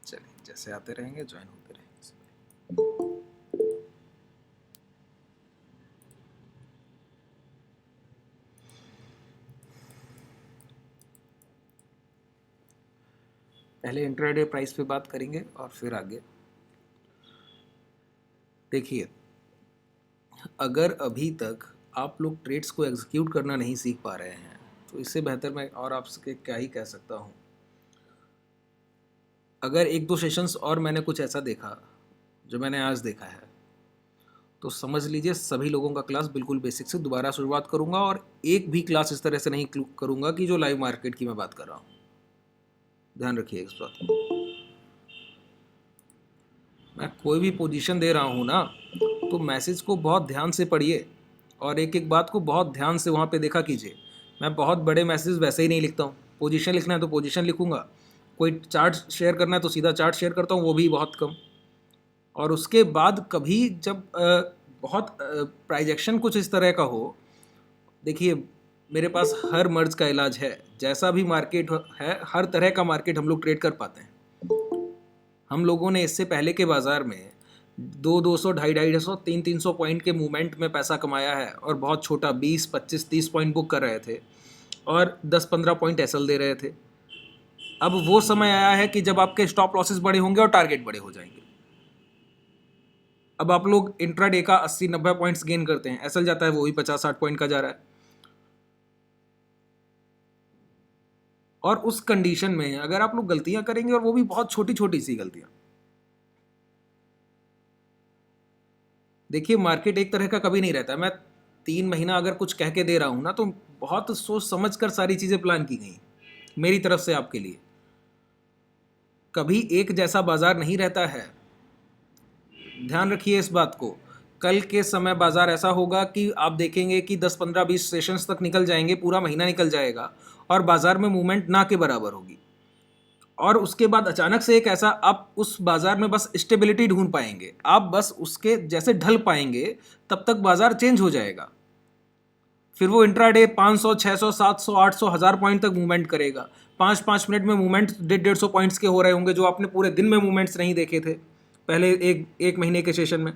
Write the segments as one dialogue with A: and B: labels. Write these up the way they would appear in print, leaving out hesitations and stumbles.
A: चलिए जैसे आते रहेंगे ज्वाइन होते रहेंगे। पहले इंट्राडे प्राइस पे बात करेंगे और फिर आगे। देखिए, अगर अभी तक आप लोग ट्रेड्स को एग्जीक्यूट करना नहीं सीख पा रहे हैं तो इससे बेहतर मैं और आपसे क्या ही कह सकता हूँ। अगर एक दो सेशंस और मैंने कुछ ऐसा देखा जो मैंने आज देखा है तो समझ लीजिए सभी लोगों का क्लास बिल्कुल बेसिक से दोबारा शुरुआत करूंगा और एक भी क्लास इस तरह से नहीं करूंगा कि जो लाइव मार्केट की मैं बात कर रहा हूँ। ध्यान रखिए इस बात को। मैं कोई भी पोजीशन दे रहा हूँ ना तो मैसेज को बहुत ध्यान से पढ़िए और एक एक बात को बहुत ध्यान से वहाँ पे देखा कीजिए। मैं बहुत बड़े मैसेज वैसे ही नहीं लिखता हूँ। पोजीशन लिखना है तो पोजीशन लिखूंगा, कोई चार्ट शेयर करना है तो सीधा चार्ट शेयर करता हूँ, वो भी बहुत कम। और उसके बाद कभी जब बहुत प्राइजेक्शन कुछ इस तरह का हो, देखिए मेरे पास हर मर्ज का इलाज है। जैसा भी मार्केट है हर तरह का मार्केट हम लोग ट्रेड कर पाते हैं। हम लोगों ने इससे पहले के बाज़ार में 200, 250, 300 पॉइंट के मूवमेंट में पैसा कमाया है और बहुत छोटा 20, 25, 30 पॉइंट बुक कर रहे थे और 10-15 पॉइंट एसएल दे रहे थे। अब वो समय आया है कि जब आपके स्टॉप लॉसेस बड़े होंगे और टारगेट बड़े हो जाएंगे। अब आप लोग इंट्राडे का 80-90 पॉइंट्स गेन करते हैं, एसएल जाता है वो ही 50-60 पॉइंट का जा रहा है। और उस कंडीशन में अगर आप लोग गलतियां करेंगे और वो भी बहुत छोटी छोटी सी गलतियां, देखिए मार्केट एक तरह का कभी नहीं रहता। मैं 3 महीना अगर कुछ कह के दे रहा हूं ना तो बहुत सोच समझ कर सारी चीजें प्लान की गई मेरी तरफ से आपके लिए। कभी एक जैसा बाजार नहीं रहता है, ध्यान रखिए इस बात को। कल के समय बाजार ऐसा होगा कि आप देखेंगे कि 10, 15, 20 सेशंस तक निकल जाएंगे, पूरा महीना निकल जाएगा और बाजार में मूवमेंट ना के बराबर होगी। और उसके बाद अचानक से एक ऐसा आप उस बाजार में बस स्टेबिलिटी ढूंढ पाएंगे, आप बस उसके जैसे ढल पाएंगे तब तक बाजार चेंज हो जाएगा। फिर वो इंट्राडे 500, 600, 700, 800, 1000 पॉइंट तक मूवमेंट करेगा। 5-5 मिनट में मूवमेंट 150 पॉइंट्स के हो रहे होंगे जो आपने पूरे दिन में मूवमेंट्स नहीं देखे थे पहले एक महीने के सेशन में।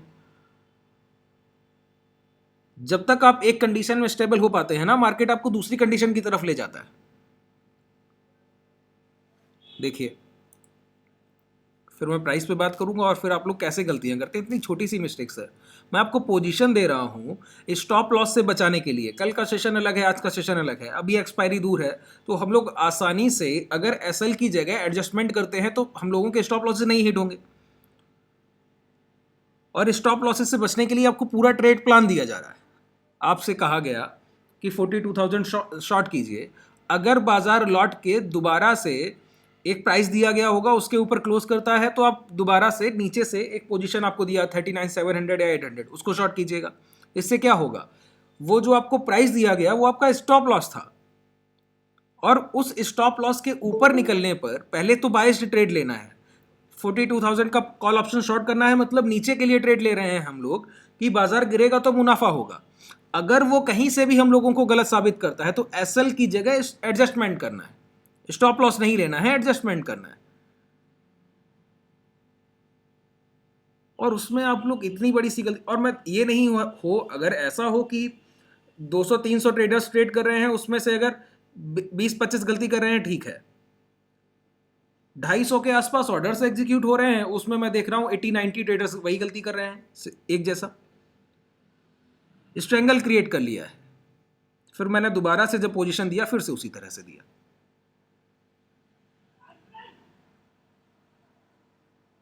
A: जब तक आप एक कंडीशन में स्टेबल हो पाते हैं ना, मार्केट आपको दूसरी कंडीशन की तरफ ले जाता है। देखिए, फिर मैं प्राइस पे बात करूंगा और फिर आप लोग कैसे गलतियां करते हैं। इतनी छोटी सी मिस्टेक्स है। मैं आपको पोजीशन दे रहा हूं स्टॉप लॉस से बचाने के लिए। कल का सेशन अलग है, आज का सेशन अलग है, अभी एक्सपायरी दूर है, तो हम लोग आसानी से अगर एसएल की जगह एडजस्टमेंट करते हैं तो हम लोगों के स्टॉप लॉसेस नहीं हिट होंगे। और स्टॉप लॉसेस से बचने के लिए आपको पूरा ट्रेड प्लान दिया जा रहा है। आपसे कहा गया कि 42,000 शॉर्ट कीजिए। अगर बाजार लौट के दोबारा से एक प्राइस दिया गया होगा उसके ऊपर क्लोज करता है तो आप दोबारा से नीचे से एक पोजीशन आपको दिया 39,700 या 800, उसको शॉर्ट कीजिएगा। इससे क्या होगा, वो जो आपको प्राइस दिया गया वो आपका स्टॉप लॉस था और उस स्टॉप लॉस के ऊपर निकलने पर पहले तो बायस्ड ट्रेड लेना है। 42,000 का कॉल ऑप्शन शॉर्ट करना है, मतलब नीचे के लिए ट्रेड ले रहे हैं हम लोग कि बाजार गिरेगा तो मुनाफा होगा। अगर वो कहीं से भी हम लोगों को गलत साबित करता है तो एसएल की जगह एडजस्टमेंट करना है, स्टॉप लॉस नहीं लेना है, एडजस्टमेंट करना है। और उसमें आप लोग इतनी बड़ी सी गलती, और मैं ये नहीं हो अगर ऐसा हो कि 200-300 ट्रेडर्स ट्रेड कर रहे हैं उसमें से अगर 20-25 गलती कर रहे हैं, ठीक है। 250 के आसपास ऑर्डर्स एग्जीक्यूट हो रहे हैं, उसमें मैं देख रहा हूं 80-90 ट्रेडर्स वही गलती कर रहे हैं, एक जैसा स्ट्रेंगल क्रिएट कर लिया है। फिर मैंने दोबारा से जब पोजीशन दिया फिर से उसी तरह से दिया।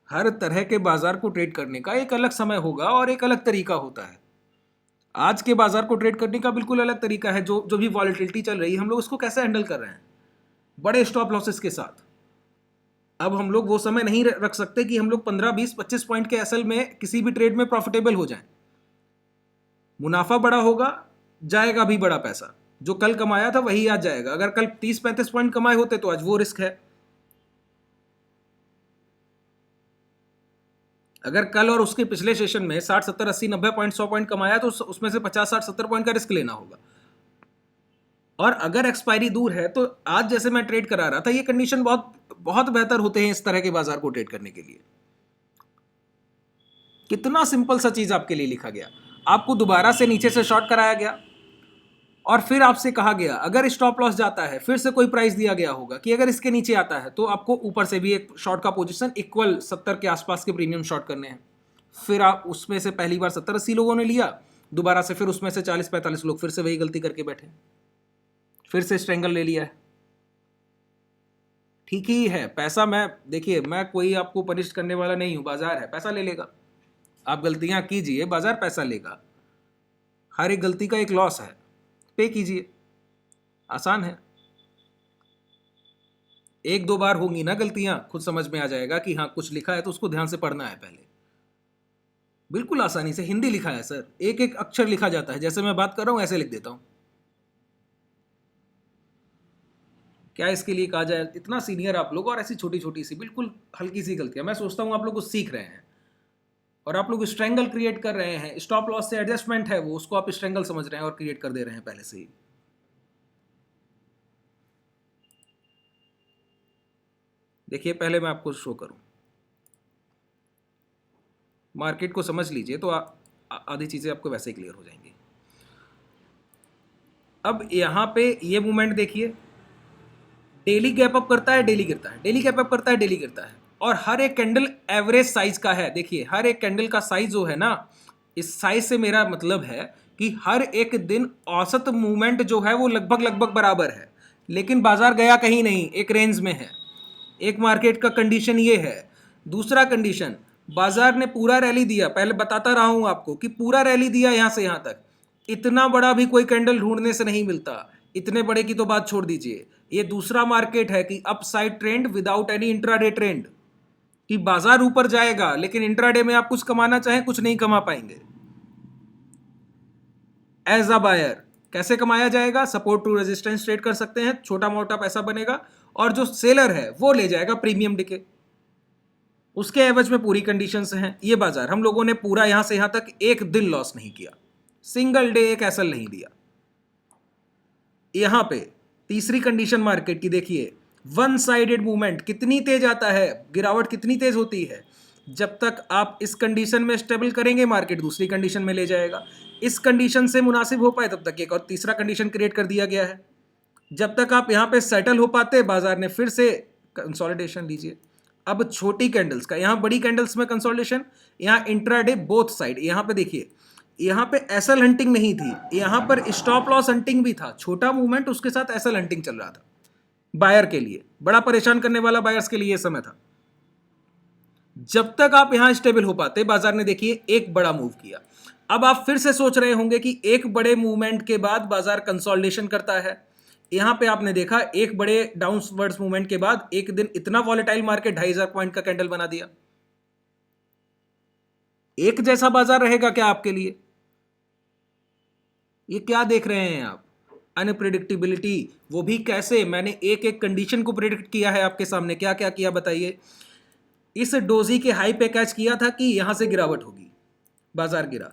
A: हर तरह के बाजार को ट्रेड करने का एक अलग समय होगा और एक अलग तरीका होता है। आज के बाजार को ट्रेड करने का बिल्कुल अलग तरीका है। जो भी वॉलेटिलिटी चल रही है हम लोग उसको कैसे हैंडल कर रहे हैं, बड़े स्टॉप लॉसेस के साथ। अब हम लोग वो समय नहीं रख सकते कि हम लोग 15, 20, 25 पॉइंट के एसएल में किसी भी ट्रेड में प्रॉफिटेबल हो जाएं। मुनाफा बड़ा होगा, जाएगा भी बड़ा पैसा। जो कल कमाया था वही आज जाएगा। अगर कल 30-35 पॉइंट कमाए होते तो आज वो रिस्क है। अगर कल और उसके पिछले सेशन में 60, 70, 80, 90 पॉइंट, 100 पॉइंट कमाया तो उसमें से 50, 60, 70 पॉइंट का रिस्क लेना होगा। और अगर एक्सपायरी दूर है तो आज जैसे मैं ट्रेड करा रहा था, ये कंडीशन बहुत बहुत बेहतर होते हैं इस तरह के बाजार को ट्रेड करने के लिए। कितना सिंपल सा चीज आपके लिए लिखा गया, आपको दोबारा से नीचे से शॉर्ट कराया गया और फिर आपसे कहा गया अगर स्टॉप लॉस जाता है, फिर से कोई प्राइस दिया गया होगा कि अगर इसके नीचे आता है तो आपको ऊपर से भी एक शॉर्ट का पोजीशन इक्वल 70 के आसपास के प्रीमियम शॉर्ट करने हैं। फिर आप उसमें से पहली बार 70-80 लोगों ने लिया, दोबारा से फिर उसमें से 40-45 लोग फिर से वही गलती करके बैठे, फिर से स्ट्रेंगल ले लिया है। ठीक ही है, पैसा, मैं देखिए मैं कोई आपको पनिश करने वाला नहीं हूं, बाजार है, पैसा ले लेगा। आप गलतियां कीजिए, बाजार पैसा लेगा, हर एक गलती का एक लॉस है, पे कीजिए, आसान है। एक दो बार होंगी ना गलतियां, खुद समझ में आ जाएगा कि हाँ कुछ लिखा है तो उसको ध्यान से पढ़ना है पहले। बिल्कुल आसानी से हिंदी लिखा है सर, एक एक अक्षर लिखा जाता है, जैसे मैं बात कर रहा हूं ऐसे लिख देता हूं। क्या इसके लिए कहा जाए, इतना सीनियर आप लोग और ऐसी छोटी छोटी सी बिल्कुल हल्की सी गलतियां, मैं सोचता हूं आप लोग कुछ सीख रहे हैं और आप लोग स्ट्रेंगल क्रिएट कर रहे हैं। स्टॉप लॉस से एडजस्टमेंट है वो, उसको आप स्ट्रेंगल समझ रहे हैं और क्रिएट कर दे रहे हैं पहले से ही। देखिए पहले मैं आपको शो करूं, मार्केट को समझ लीजिए तो आधी चीजें आपको वैसे ही क्लियर हो जाएंगी। अब यहां पे ये मूवमेंट देखिए, डेली गैप अप करता है, डेली गिरता है, डेली गैप अप करता है, डेली गिरता है, और हर एक कैंडल एवरेज साइज का है। देखिए हर एक कैंडल का साइज जो है ना, इस साइज से मेरा मतलब है कि हर एक दिन औसत मूवमेंट जो है वो लगभग लगभग बराबर है, लेकिन बाजार गया कहीं नहीं, एक रेंज में है। एक मार्केट का कंडीशन ये है। दूसरा कंडीशन, बाजार ने पूरा रैली दिया, पहले बताता रहा हूं आपको कि पूरा रैली दिया यहां से यहां तक, इतना बड़ा भी कोई कैंडल ढूंढने से नहीं मिलता, इतने बड़े की तो बात छोड़ दीजिए। ये दूसरा मार्केट है कि upside trend without any intraday trend, कि बाजार ऊपर जाएगा लेकिन इंट्राडे में आप कुछ कमाना चाहें कुछ नहीं कमा पाएंगे। एज अ बायर कैसे कमाया जाएगा, सपोर्ट टू रेजिस्टेंस ट्रेड कर सकते हैं, छोटा मोटा पैसा बनेगा, और जो सेलर है वो ले जाएगा प्रीमियम डिके, उसके एवज में पूरी कंडीशंस हैं। ये बाजार हम लोगों ने पूरा यहां से यहां तक एक दिन लॉस नहीं किया, सिंगल डे एक एसएल नहीं दिया। यहां पे तीसरी कंडीशन मार्केट की देखिए, वन साइडेड मूवमेंट कितनी तेज आता है, गिरावट कितनी तेज होती है। जब तक आप इस कंडीशन में स्टेबल करेंगे, मार्केट दूसरी कंडीशन में ले जाएगा। इस कंडीशन से मुनासिब हो पाए तब तक एक और तीसरा कंडीशन क्रिएट कर दिया गया है। जब तक आप यहां पे सेटल हो पाते, बाजार ने फिर से कंसोलिडेशन लीजिए। अब छोटी कैंडल्स का, यहां बड़ी कैंडल्स में कंसोलिडेशन, यहां इंट्राडे बोथ साइड। यहां पे देखिए, यहां पे एसएल हंटिंग नहीं थी, यहां पर स्टॉप लॉस हंटिंग भी था, छोटा मूवमेंट उसके साथ एसएल हंटिंग चल रहा था। बायर के लिए बड़ा परेशान करने वाला, बायर्स के लिए यह समय था। जब तक आप यहां स्टेबल हो पाते, बाजार ने देखिए एक बड़ा मूव किया। अब आप फिर से सोच रहे होंगे कि एक बड़े मूवमेंट के बाद बाजार कंसोलिडेशन करता है। यहां पे आपने देखा एक बड़े डाउनवर्ड्स मूवमेंट के बाद एक दिन इतना वॉलेटाइल मार्केट 2500 पॉइंट का कैंडल बना दिया। एक जैसा बाजार रहेगा क्या आपके लिए? ये क्या देख रहे हैं आप, अनप्रेडिक्टेबिलिटी, वो भी कैसे? मैंने एक एक कंडीशन को प्रेडिक्ट किया है आपके सामने। क्या क्या किया बताइए? इस डोजी के हाई पे कैच किया था कि यहां से गिरावट होगी, बाजार गिरा।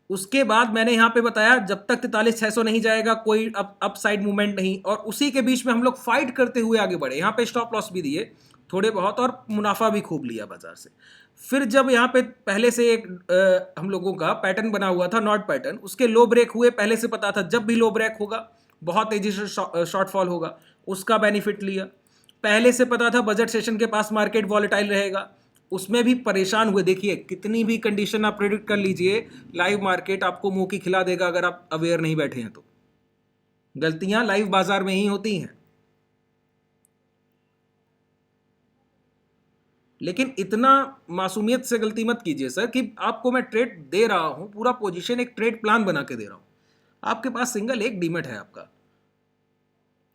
A: उसके बाद मैंने यहां पे बताया जब तक 43,600 नहीं जाएगा कोई अप साइड मूवमेंट नहीं, और उसी के बीच में हम लोग फाइट करते हुए आगे बढ़े। यहां पे स्टॉप लॉस भी दिए थोड़े बहुत और मुनाफा भी खूब लिया बाजार से। फिर जब यहां पे पहले से एक हम लोगों का पैटर्न बना हुआ था, नॉट पैटर्न, उसके लो ब्रेक हुए, पहले से पता था जब भी लो ब्रेक होगा बहुत तेजी से शॉर्टफॉल होगा, उसका बेनिफिट लिया। पहले से पता था बजट सेशन के पास मार्केट वॉलेटाइल रहेगा, उसमें भी परेशान हुए। देखिए कितनी भी कंडीशन आप प्रेडिक्ट कर लीजिए, लाइव मार्केट आपको मुंह की खिला देगा अगर आप अवेयर नहीं बैठे हैं तो। गलतियां लाइव बाजार में ही होती हैं। लेकिन इतना मासूमियत से गलती मत कीजिए सर कि आपको मैं ट्रेड दे रहा हूं, पूरा पोजीशन एक ट्रेड प्लान बना के दे रहा हूं, आपके पास सिंगल एक डीमेट है आपका।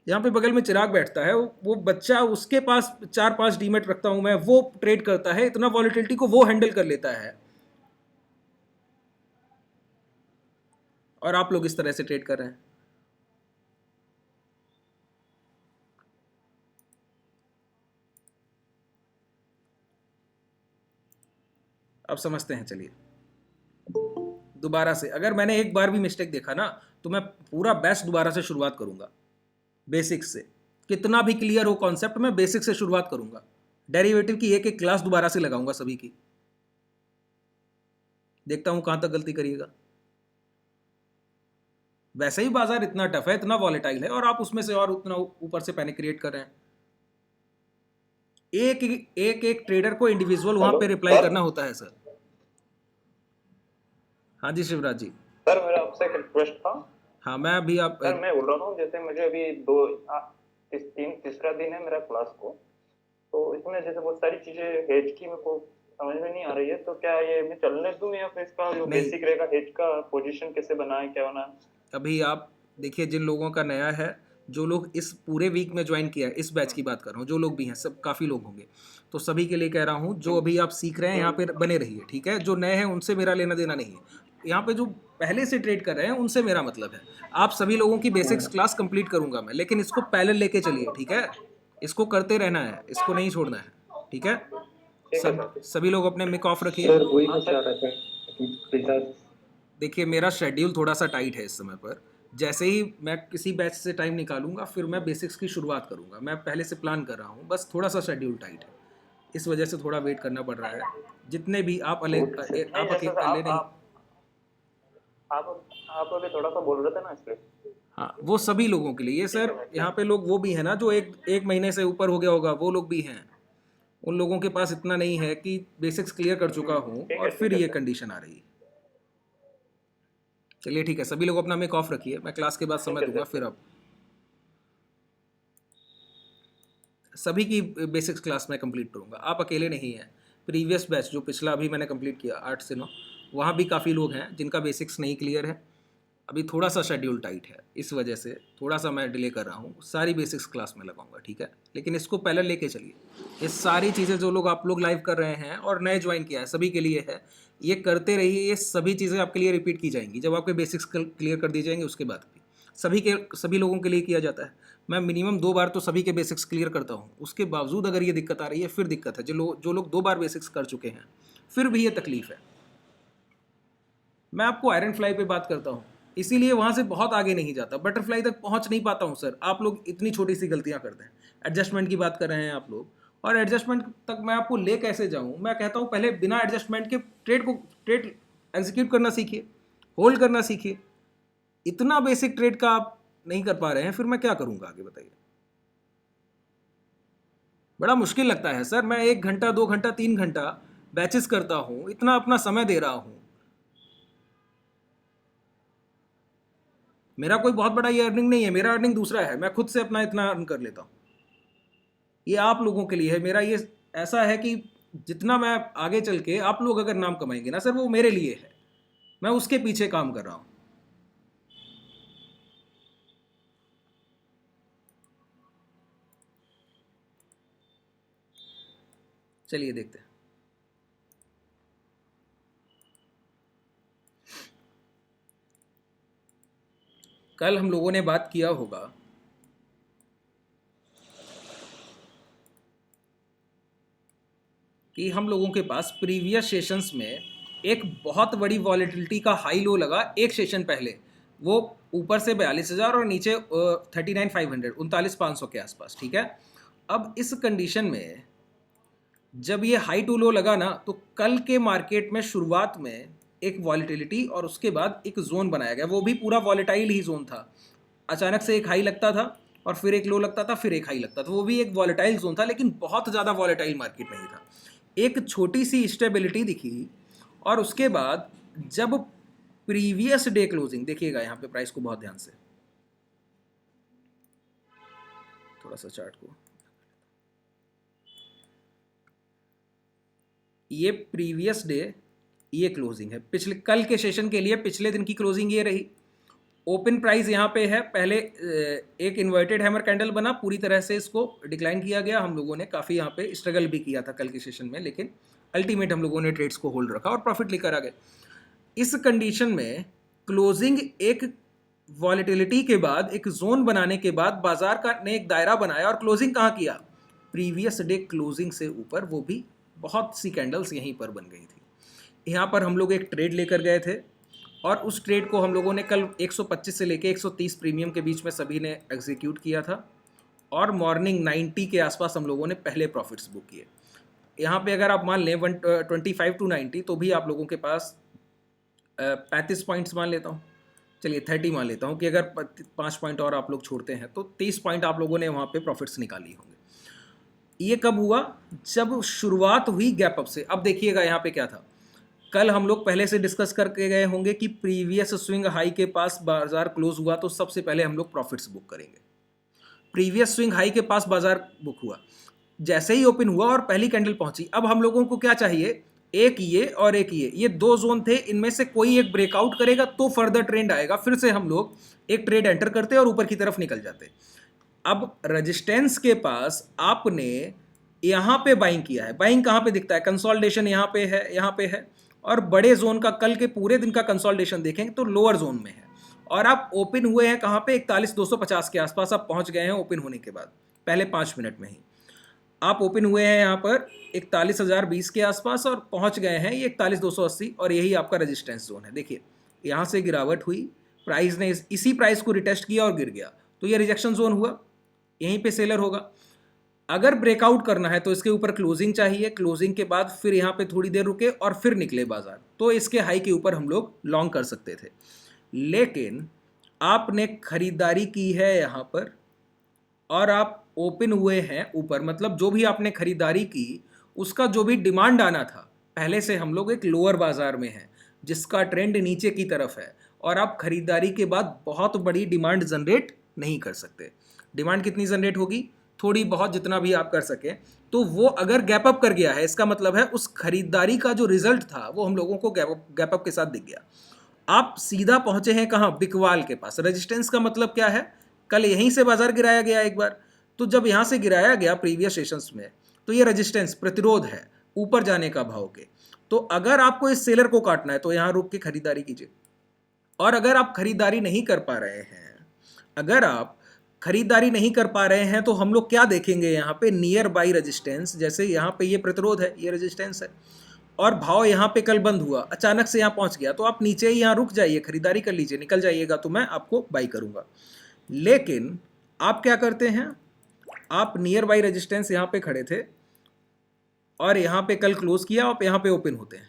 A: यहाँ पे बगल में चिराग बैठता है, वो बच्चा, उसके पास 4-5 डीमेट रखता हूं मैं, वो ट्रेड करता है, इतना वॉलिटिलिटी को वो हैंडल कर लेता है, और आप लोग इस तरह से ट्रेड कर रहे हैं। अब समझते हैं, चलिए दोबारा से। अगर मैंने एक बार भी मिस्टेक देखा ना तो मैं पूरा बेस्ट दोबारा से शुरुआत करूंगा, बेसिक्स से। कितना भी क्लियर हो कॉन्सेप्ट, मैं बेसिक से शुरुआत करूंगा। डेरिवेटिव की एक एक क्लास दोबारा से लगाऊंगा सभी की, देखता हूं कहां तक गलती करिएगा। वैसे ही बाजार इतना टफ है, इतना वॉलेटाइल है, और आप उसमें से और उतना ऊपर से पैनिक क्रिएट कर रहे हैं। एक ट्रेडर को इंडिविजुअल वहां पे रिप्लाई करना होता है सर। हाँ जी शिवराज जी।
B: सर मेरा आपसे एक रिक्वेस्ट था।
A: हाँ मैं अभी आप
B: सर मैं बोल रहा हूँ, जैसे मुझे अभी तीसरा दिन है मेरा क्लास को, तो इसमें जैसे बहुत सारी चीजें हेज की मेरे को समझ में नहीं आ रही है, तो क्या ये मैं चलने दूं या फिर इसका जो बेसिक रहेगा हेज का पोजीशन कैसे बनाए, क्या बनाए?
A: अभी आप देखिए, जिन लोगों का नया है, जो लोग इस पूरे वीक में ज्वाइन किया है, इस बैच की बात कर रहा हूँ, जो लोग भी हैं सब काफ़ी लोग होंगे, तो सभी के लिए कह रहा हूँ, जो अभी आप सीख रहे हैं यहाँ पे बने रहिए, ठीक है। जो नए हैं उनसे मेरा लेना देना नहीं है। यहाँ पे जो पहले से ट्रेड कर रहे हैं उनसे मेरा मतलब है। आप सभी लोगों की बेसिक्स क्लास कंप्लीट करूंगा मैं, लेकिन इसको पैरेलल लेके चलिए, ठीक है। इसको करते रहना है, इसको नहीं छोड़ना है, ठीक है। सभी लोग अपने मिक ऑफ रखिए।
B: सर वही मैं चाह रहा था।
A: देखिए मेरा शेड्यूल थोड़ा सा टाइट है इस समय पर। जैसे ही मैं किसी बैच से टाइम निकालूंगा फिर मैं बेसिक्स की शुरुआत करूंगा। मैं पहले से प्लान कर रहा हूँ, बस थोड़ा सा शेड्यूल टाइट है, इस वजह से थोड़ा वेट करना पड़ रहा है। जितने भी आप अकेले नहीं,
B: आप अभी थोड़ा सा बोल रहे थे ना इसलिए।
A: हाँ वो सभी लोगों के लिए। ये सर यहाँ पे लोग वो भी हैं ना जो एक महीने से ऊपर हो गया होगा, वो लोग भी हैं। उन लोगों के पास इतना नहीं है कि बेसिक्स क्लियर कर चुका हूँ और फिर ये कंडीशन आ रही है। चलिए ठीक है, सभी लोग अपना मिक ऑफ रखिए, मैं क्लास के बाद समय दूंगा। फिर अब सभी की बेसिक्स क्लास में कंप्लीट करूंगा, आप अकेले नहीं हैं। प्रीवियस बैच जो पिछला अभी मैंने कंप्लीट किया 8 से 9, वहाँ भी काफ़ी लोग हैं जिनका बेसिक्स नहीं क्लियर है। अभी थोड़ा सा शेड्यूल टाइट है, इस वजह से थोड़ा सा मैं डिले कर रहा हूँ। सारी बेसिक्स क्लास में लगाऊंगा, ठीक है। लेकिन इसको पहले लेके चलिए। ये सारी चीज़ें जो लोग आप लोग लाइव कर रहे हैं और नए ज्वाइन किया है, सभी के लिए है। ये करते रहिए, ये सभी चीज़ें आपके लिए रिपीट की जाएंगी। जब आपके बेसिक्स क्लियर कर दिए जाएंगे उसके बाद भी सभी लोगों के लिए किया जाता है। मैं मिनिमम 2 बार तो सभी के बेसिक्स क्लियर करता हूँ। उसके बावजूद अगर ये दिक्कत आ रही है, फिर दिक्कत है। जो लोग 2 बार बेसिक्स कर चुके हैं फिर भी ये तकलीफ है। मैं आपको आयरन फ्लाई पे बात करता हूँ, इसीलिए वहाँ से बहुत आगे नहीं जाता, बटरफ्लाई तक पहुँच नहीं पाता हूँ सर। आप लोग इतनी छोटी सी गलतियाँ करते हैं। एडजस्टमेंट की बात कर रहे हैं आप लोग, और एडजस्टमेंट तक मैं आपको ले कैसे जाऊँ? मैं कहता हूँ पहले बिना एडजस्टमेंट के ट्रेड एग्जीक्यूट करना सीखिए, होल्ड करना सीखिए। इतना बेसिक ट्रेड का आप नहीं कर पा रहे हैं, फिर मैं क्या करूँगा आगे बताइए। बड़ा मुश्किल लगता है सर। मैं 1 घंटा 2 घंटा 3 घंटा बैचेस करता हूँ, इतना अपना समय दे रहा हूँ। मेरा कोई बहुत बड़ा ये अर्निंग नहीं है, मेरा अर्निंग दूसरा है। मैं खुद से अपना इतना अर्न कर लेता हूँ। ये आप लोगों के लिए है। मेरा ये ऐसा है कि जितना मैं आगे चल के आप लोग अगर नाम कमाएंगे ना सर, वो मेरे लिए है। मैं उसके पीछे काम कर रहा हूँ। चलिए देखते हैं। कल हम लोगों ने बात किया होगा कि हम लोगों के पास प्रीवियस सेशंस में एक बहुत बड़ी वॉलेटिलिटी का हाई लो लगा एक सेशन पहले। वो ऊपर से 42,000 और नीचे 39,500 39,500 के आसपास, ठीक है। अब इस कंडीशन में जब ये हाई टू लो लगा ना, तो कल के मार्केट में शुरुआत में एक वॉलेटिलिटी और उसके बाद एक जोन बनाया गया। वो भी पूरा वॉलेटाइल ही जोन था। अचानक से एक हाई लगता था और फिर एक लो लगता था, फिर एक हाई लगता था। वो भी एक वॉलेटाइल जोन था, लेकिन बहुत ज़्यादा वॉलेटाइल मार्केट नहीं था। एक छोटी सी स्टेबिलिटी दिखी, और उसके बाद जब प्रीवियस डे क्लोजिंग, देखिएगा यहाँ पे प्राइस को बहुत ध्यान से, थोड़ा सा चार्ट को, ये प्रीवियस डे ये क्लोजिंग है पिछले कल के सेशन के लिए। पिछले दिन की क्लोजिंग ये रही। ओपन प्राइस यहाँ पे है। पहले एक इन्वर्टेड हैमर कैंडल बना, पूरी तरह से इसको डिक्लाइन किया गया। हम लोगों ने काफ़ी यहाँ पे स्ट्रगल भी किया था कल के सेशन में, लेकिन अल्टीमेट हम लोगों ने ट्रेड्स को होल्ड रखा और प्रॉफिट लेकर आ गए। इस कंडीशन में क्लोजिंग एक वॉलेटिलिटी के बाद, एक जोन बनाने के बाद बाजार का ने एक दायरा बनाया, और क्लोजिंग कहाँ किया? प्रीवियस डे क्लोजिंग से ऊपर। वो भी बहुत सी कैंडल्स यहीं पर बन गई थी। यहाँ पर हम लोग एक ट्रेड लेकर गए थे और उस ट्रेड को हम लोगों ने कल 125 से लेके 130 प्रीमियम के बीच में सभी ने एग्जीक्यूट किया था और मॉर्निंग 90 के आसपास हम लोगों ने पहले प्रॉफिट्स बुक किए। यहाँ पे अगर आप मान लें 125 टू 90 तो भी आप लोगों के पास 35 पॉइंट्स मान लेता हूँ, चलिए 30 मान लेता हूँ कि अगर 5 पॉइंट और आप लोग छोड़ते हैं तो 30 पॉइंट आप लोगों ने वहाँ पे प्रॉफिट्स निकाली होंगे। ये कब हुआ? जब शुरुआत हुई गैप अप से। अब देखिएगा यहाँ पे क्या था, कल हम लोग पहले से डिस्कस करके गए होंगे कि प्रीवियस स्विंग हाई के पास बाजार क्लोज हुआ तो सबसे पहले हम लोग प्रॉफिट्स बुक करेंगे। प्रीवियस स्विंग हाई के पास बाजार बुक हुआ, जैसे ही ओपन हुआ और पहली कैंडल पहुंची, अब हम लोगों को क्या चाहिए, एक ये और एक ये दो जोन थे, इनमें से कोई एक ब्रेकआउट करेगा तो फर्दर ट्रेंड आएगा, फिर से हम लोग एक ट्रेड एंटर करते और ऊपर की तरफ निकल जाते। अब रेजिस्टेंस के पास आपने यहाँ पे बाइंग किया है, बाइंग कहाँ पे दिखता है, कंसोलिडेशन यहाँ पे है, यहाँ पे है, और बड़े जोन का कल के पूरे दिन का कंसोलिडेशन देखेंगे तो लोअर जोन में है, और आप ओपन हुए हैं कहाँ पे, 41,250 के आसपास आप पहुँच गए हैं ओपन होने के बाद, पहले 5 मिनट में ही आप ओपन हुए हैं यहाँ पर 41,020 के आसपास और पहुँच गए हैं ये 41,280, और यही आपका रेजिस्टेंस जोन है। देखिए यहाँ से गिरावट हुई, प्राइस ने इसी प्राइस को रिटेस्ट किया और गिर गया, तो ये रिजेक्शन जोन हुआ, यहीं पे सेलर होगा। अगर ब्रेकआउट करना है तो इसके ऊपर क्लोजिंग चाहिए, क्लोजिंग के बाद फिर यहाँ पे थोड़ी देर रुके और फिर निकले बाजार, तो इसके हाई के ऊपर हम लोग लॉन्ग कर सकते थे। लेकिन आपने खरीदारी की है यहाँ पर और आप ओपन हुए हैं ऊपर, मतलब जो भी आपने खरीदारी की उसका जो भी डिमांड आना था, पहले से हम लोग एक लोअर बाजार में हैं जिसका ट्रेंड नीचे की तरफ है, और आप खरीदारी के बाद बहुत बड़ी डिमांड जनरेट नहीं कर सकते। डिमांड कितनी जनरेट होगी, थोड़ी बहुत, जितना भी आप कर सके। तो वो अगर गैप अप कर गया है, इसका मतलब है उस खरीदारी का जो रिजल्ट था वो हम लोगों को गैप अप के साथ दिख गया। आप सीधा पहुंचे हैं कहाँ, बिकवाल के पास। रेजिस्टेंस का मतलब क्या है, कल यहीं से बाजार गिराया गया एक बार, तो जब यहाँ से गिराया गया प्रीवियस सेशंस में, तो ये रेजिस्टेंस प्रतिरोध है ऊपर जाने का भाव के। तो अगर आपको इस सेलर को काटना है तो यहाँ रुक के खरीदारी कीजिए, और अगर आप खरीदारी नहीं कर पा रहे हैं, अगर आप खरीदारी नहीं कर पा रहे हैं तो हम लोग क्या देखेंगे यहाँ पे, नियर बाई रेजिस्टेंस। जैसे यहाँ पे ये प्रतिरोध है, ये रेजिस्टेंस है, और भाव यहाँ पे कल बंद हुआ, अचानक से यहाँ पहुँच गया, तो आप नीचे ही यहाँ रुक जाइए, खरीदारी कर लीजिए, निकल जाइएगा तो मैं आपको बाई करूँगा। लेकिन आप क्या करते हैं, आप नियर बाई रेजिस्टेंस यहाँ पे खड़े थे और यहाँ पे कल क्लोज किया, आप यहाँ पे ओपन होते हैं,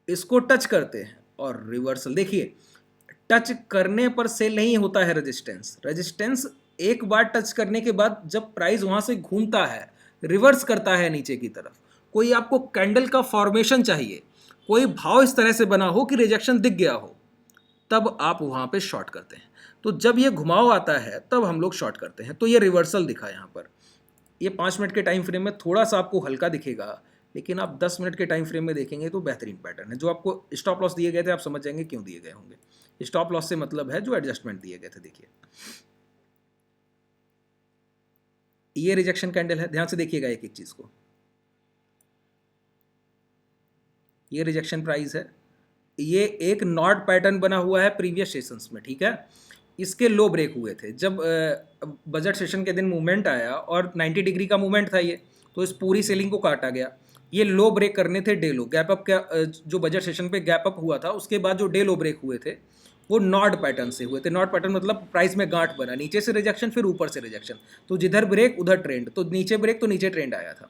A: इसको टच करते हैं और रिवर्सल। देखिए टच करने पर सेल नहीं होता है रेजिस्टेंस, रेजिस्टेंस एक बार टच करने के बाद जब प्राइस वहाँ से घूमता है, रिवर्स करता है नीचे की तरफ, कोई आपको कैंडल का फॉर्मेशन चाहिए, कोई भाव इस तरह से बना हो कि रिजेक्शन दिख गया हो, तब आप वहाँ पे शॉर्ट करते हैं। तो जब ये घुमाव आता है तब हम लोग शॉर्ट करते हैं। तो ये रिवर्सल दिखा यहाँ पर, ये 5 मिनट के टाइम फ्रेम में थोड़ा सा आपको हल्का दिखेगा, लेकिन आप 10 मिनट के टाइम फ्रेम में देखेंगे तो बेहतरीन पैटर्न है। जो आपको स्टॉप लॉस दिए गए थे आप समझ जाएंगे क्यों दिए गए होंगे। स्टॉप लॉस से मतलब है जो एडजस्टमेंट दिए गए थे। देखिए ये रिजेक्शन कैंडल है, ध्यान से देखिएगा एक एक चीज को, ये रिजेक्शन प्राइस है, ये एक नॉट पैटर्न बना हुआ है प्रीवियस सेशंस में, ठीक है। इसके लो ब्रेक हुए थे जब बजट सेशन के दिन मूवमेंट आया और 90 डिग्री का मूवमेंट था ये, तो इस पूरी सेलिंग को काटा गया। ये लो ब्रेक करने थे डे लो, गैप अप का जो बजट सेशन पे गैप अप हुआ था उसके बाद जो डे लो ब्रेक हुए थे वो नॉट पैटर्न से हुए थे। नॉट पैटर्न मतलब प्राइस में गांठ बना, नीचे से रिजेक्शन फिर ऊपर से रिजेक्शन, तो जिधर ब्रेक उधर ट्रेंड, तो नीचे ब्रेक तो नीचे ट्रेंड आया था।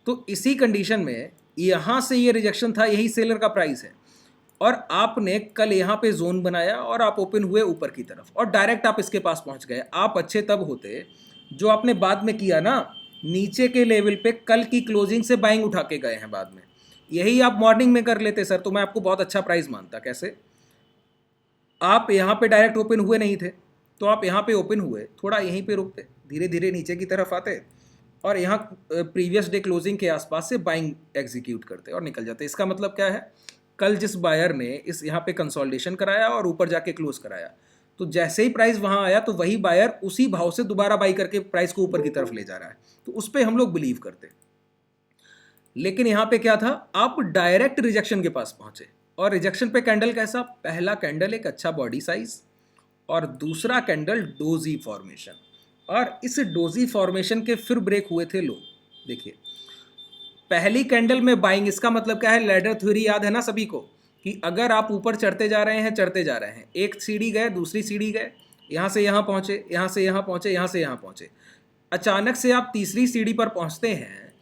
A: तो इसी कंडीशन में यहाँ से ये रिजेक्शन था, यही सेलर का प्राइस है, और आपने कल यहाँ पे जोन बनाया और आप ओपन हुए ऊपर की तरफ और डायरेक्ट आप इसके पास पहुँच गए। आप अच्छे तब होते जो आपने बाद में किया ना, नीचे के लेवल पे कल की क्लोजिंग से बाइंग उठा के गए हैं बाद में, यही आप मॉर्निंग में कर लेते सर तो मैं आपको बहुत अच्छा प्राइस मानता। कैसे, आप यहाँ पे डायरेक्ट ओपन हुए नहीं थे, तो आप यहाँ पे ओपन हुए, थोड़ा यहीं पे रुकते, धीरे धीरे नीचे की तरफ आते और यहाँ प्रीवियस डे क्लोजिंग के आसपास से बाइंग एग्जीक्यूट करते और निकल जाते। इसका मतलब क्या है, कल जिस बायर ने इस यहाँ पे कंसोलिडेशन कराया और ऊपर जाके क्लोज कराया, तो जैसे ही प्राइस वहाँ आया तो वही बायर उसी भाव से दोबारा बाई करके प्राइस को ऊपर की तरफ ले जा रहा है, तो उस पर हम लोग बिलीव करते। लेकिन यहाँ पे क्या था, आप डायरेक्ट रिजेक्शन के पास पहुंचे, और रिजेक्शन पे कैंडल कैसा, पहला कैंडल एक अच्छा बॉडी साइज और दूसरा कैंडल डोजी फॉर्मेशन, और इस डोजी फॉर्मेशन के फिर ब्रेक हुए थे लो। देखिए पहली कैंडल में बाइंग, इसका मतलब क्या है, लैडर थ्योरी याद है ना सभी को, कि अगर आप ऊपर चढ़ते जा रहे हैं, एक सीढ़ी गए, दूसरी सीढ़ी गए, यहाँ से यहाँ पहुँचे, यहाँ से यहाँ पहुँचे, यहाँ से यहाँ पहुँचे, अचानक से आप तीसरी सीढ़ी पर पहुँचते हैं